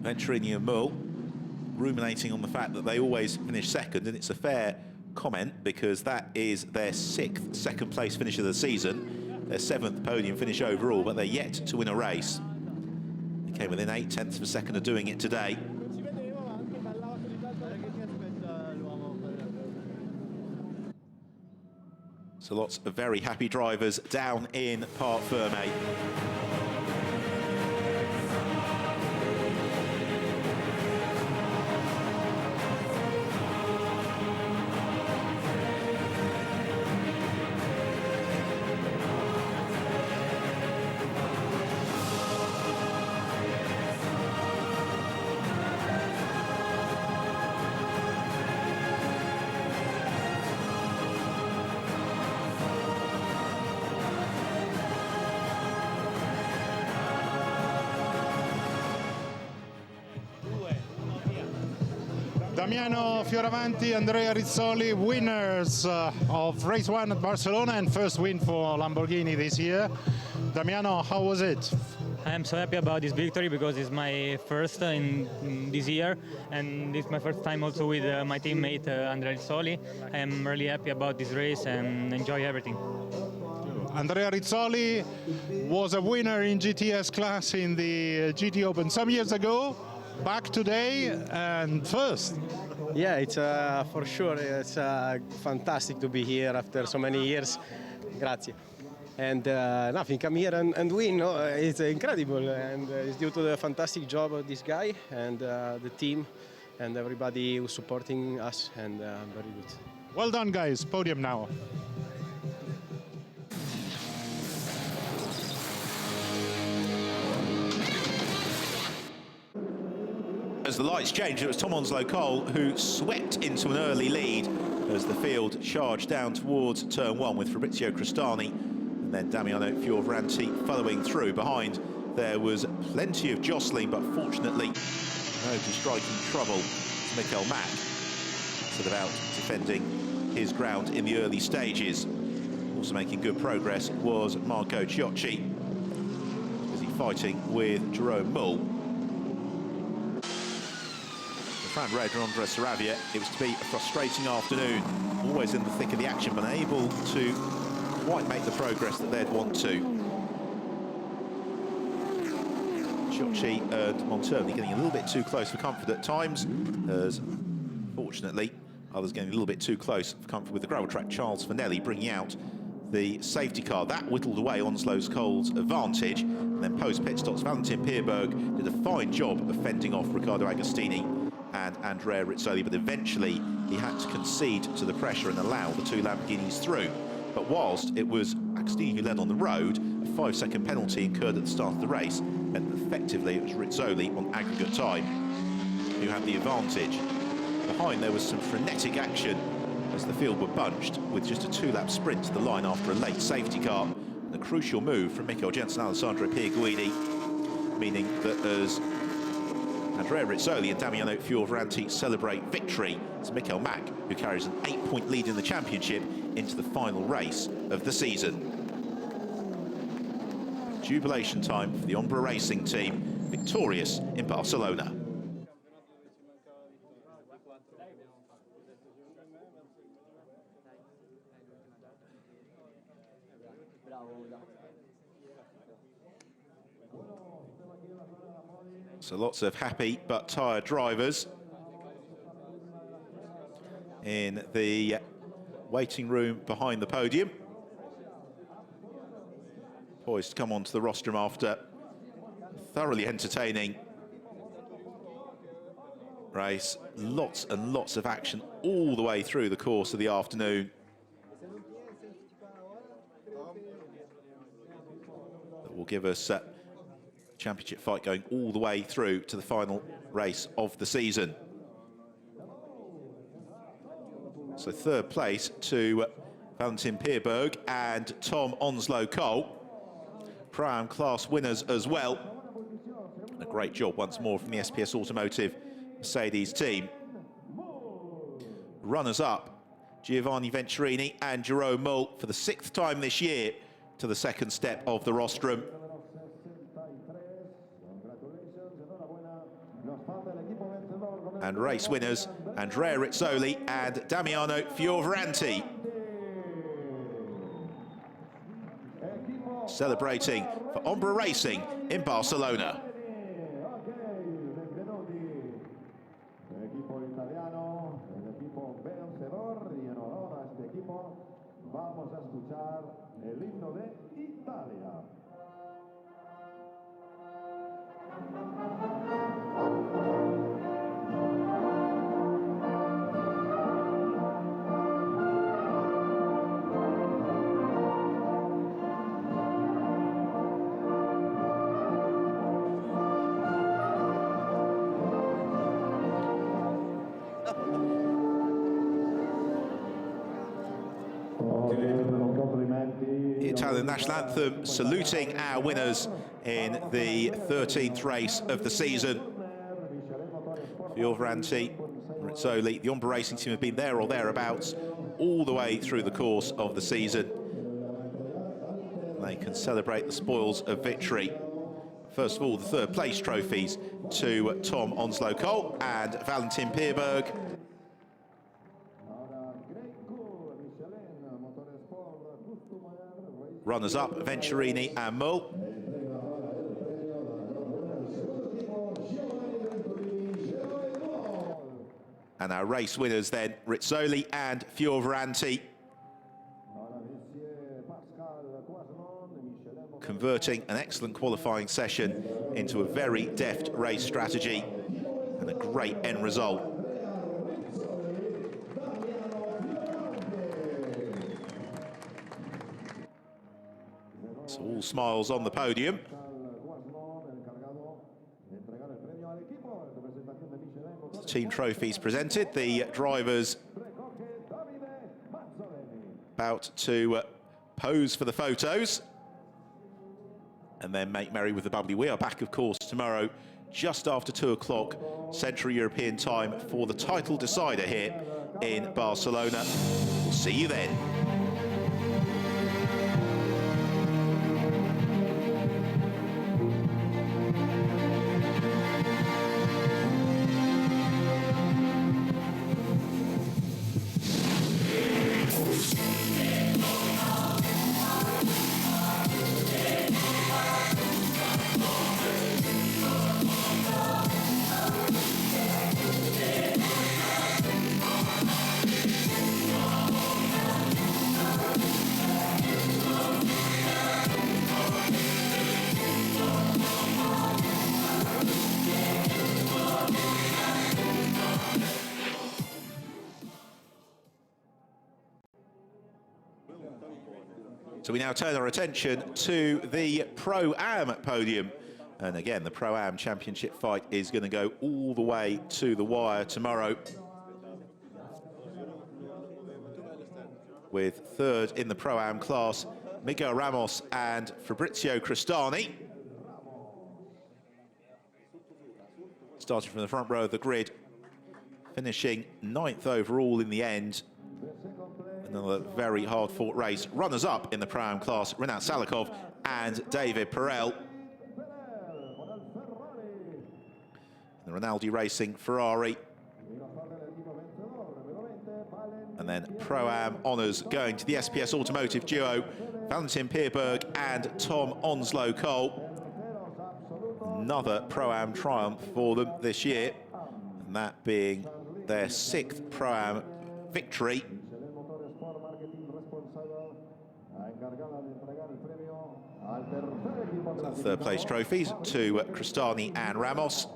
Venturini and Mull ruminating on the fact that they always finish second, and it's a fair comment because that is their 6th second-place finish of the season, their 7th podium finish overall, but they're yet to win a race. They came within 0.8 of a second of doing it today. So lots of very happy drivers down in Parc Fermé. Damiano Fioravanti, Andrea Rizzoli, winners of race 1 at Barcelona and first win for Lamborghini this year. Damiano, how was it? I am so happy about this victory because it's my first in this year, and it's my first time also with my teammate Andrea Rizzoli. I am really happy about this race and enjoy everything. Andrea Rizzoli was a winner in GTS class in the GT Open some years ago. Back today and first. Yeah, it's for sure. It's fantastic to be here after so many years. Grazie. And nothing, come here and win. No, it's incredible, and it's due to the fantastic job of this guy and the team and everybody who's supporting us, and very good. Well done, guys. Podium now. As the lights changed, it was Tom Onslow Cole who swept into an early lead as the field charged down towards turn 1 with Fabrizio Crestani and then Damiano Fioravanti following through. Behind there was plenty of jostling, but fortunately nobody striking trouble. Mikel Mack set about defending his ground in the early stages. Also making good progress was Marco Ciocci, busy fighting with Jerome Mull. Fran Rueda and Andres Saravia, it was to be a frustrating afternoon, always in the thick of the action, but unable to quite make the progress that they'd want to. Ciocci and Monterni getting a little bit too close for comfort at times, as fortunately others getting a little bit too close for comfort with the gravel track. Charles Finelli bringing out the safety car. That whittled away Onslow Cole's advantage, and then post-pit stops Valentin Pierberg did a fine job of fending off Riccardo Agostini and Andrea Rizzoli, but eventually he had to concede to the pressure and allow the two Lamborghinis through. But whilst it was Agostini who led on the road, a 5-second penalty incurred at the start of the race meant that effectively it was Rizzoli on aggregate time who had the advantage. Behind there was some frenetic action as the field were bunched with just a 2-lap sprint to the line after a late safety car. And a crucial move from Mikel Jensen and Alessandro Pierguidi, meaning that as Andrea Rizzoli and Damiano Fioravanti celebrate victory, it's Mikel Mack who carries an 8-point lead in the championship into the final race of the season. Jubilation time for the Ombra Racing team, victorious in Barcelona. So lots of happy but tired drivers in the waiting room behind the podium, poised to come onto the rostrum after a thoroughly entertaining race. Lots and lots of action all the way through the course of the afternoon. That will give us championship fight going all the way through to the final race of the season. So third place to Valentin Pierberg and Tom Onslow Cole. Pro-Am class winners as well. A great job once more from the SPS Automotive Mercedes team. Runners up, Giovanni Venturini and Jerome Mull for the 6th time this year to the second step of the rostrum. And race winners, Andrea Rizzoli and Damiano Fioravanti. Celebrating for Ombra Racing in Barcelona. The Italian national anthem saluting our winners in the 13th race of the season. Fioravanti, Rizzoli, the Ombra Racing team have been there or thereabouts all the way through the course of the season. They can celebrate the spoils of victory. First of all, the third place trophies to Tom Onslow Cole and Valentin Pierberg. Runners up, Venturini and Mull. And our race winners then, Rizzoli and Fioravanti. Converting an excellent qualifying session into a very deft race strategy and a great end result. So all smiles on the podium. The team trophies presented, the drivers about to pose for the photos and then make merry with the bubbly. We are back, of course, tomorrow just after 2 o'clock Central European time for the title decider here in Barcelona. We'll see you then. So we now turn our attention to the Pro-Am podium. And again, the Pro-Am Championship fight is going to go all the way to the wire tomorrow, with third in the Pro-Am class, Miguel Ramos and Fabrizio Cristani. Starting from the front row of the grid, finishing 9th overall in the end. Another very hard-fought race. Runners-up in the Pro-Am class, Rinat Salakov and David Perel. The Rinaldi Racing Ferrari. And then Pro-Am honours going to the SPS Automotive duo, Valentin Pierberg and Tom Onslow-Cole. Another Pro-Am triumph for them this year, and that being their 6th Pro-Am victory. So third place trophies to Cristani and Ramos.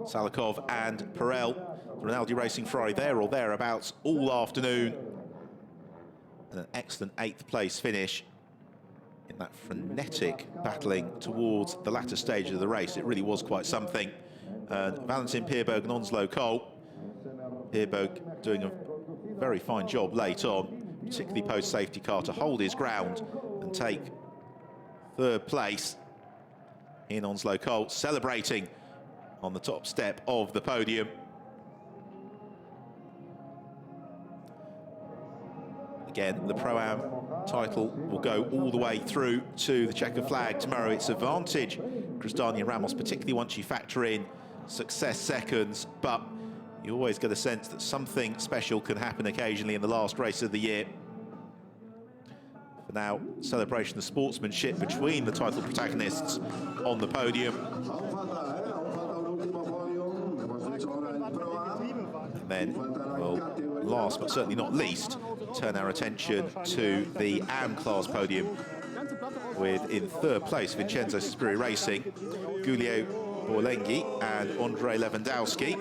Salakov and Perel, the Rinaldi Racing Ferrari there or thereabouts all afternoon. And an excellent 8th place finish in that frenetic battling towards the latter stage of the race. It really was quite something. And Valentin Pierberg and Onslow-Cole. Pierberg doing a very fine job late on, particularly post-safety car, to hold his ground and take third place. In Onslow-Cole celebrating on the top step of the podium. Again, the Pro-Am title will go all the way through to the checkered flag tomorrow. It's advantage Cristani and Ramos, particularly once you factor in success seconds, but you always get a sense that something special can happen occasionally in the last race of the year. For now, celebration of sportsmanship between the title protagonists on the podium. And then we'll, last but certainly not least, turn our attention to the AM class podium, with in third place Vincenzo Spiri Racing, Giulio Borlenghi and Andrei Lewandowski.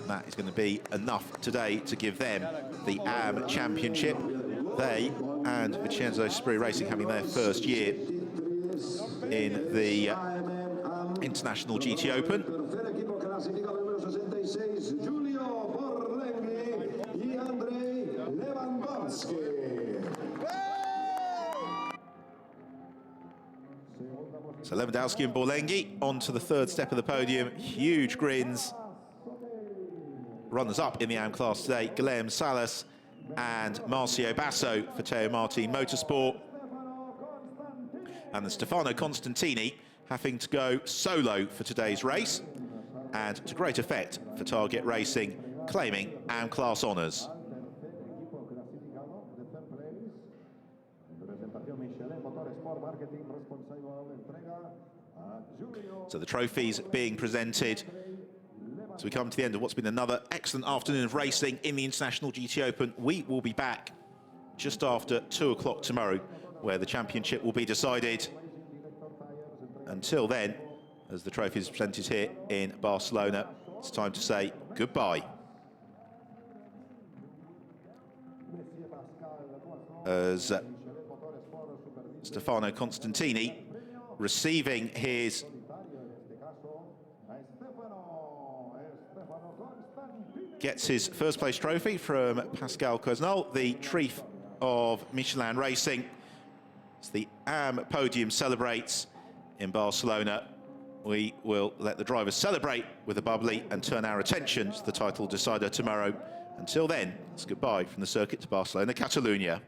That is going to be enough today to give them the AM Championship. They and Vincenzo Spiri Racing having their first year in the International GT Open. So Lewandowski and Borlenghi onto the third step of the podium. Huge grins. Runners up in the AM class today, Guilherme Salas and Marcio Basso for Teo Martin Motorsport. And the Stefano Constantini having to go solo for today's race, and to great effect for Target Racing, claiming AM class honours. So the trophies being presented. So we come to the end of what's been another excellent afternoon of racing in the International GT Open. We will be back just after 2 o'clock tomorrow, where the championship will be decided. Until then, as the trophy is presented here in Barcelona, it's time to say goodbye. As Stefano Constantini receiving his gets his first place trophy from Pascal Quesnel, the Trief of Michelin Racing. As the AM podium celebrates in Barcelona, we will let the drivers celebrate with a bubbly and turn our attention to the title decider tomorrow. Until then, it's goodbye from the circuit to Barcelona, Catalunya.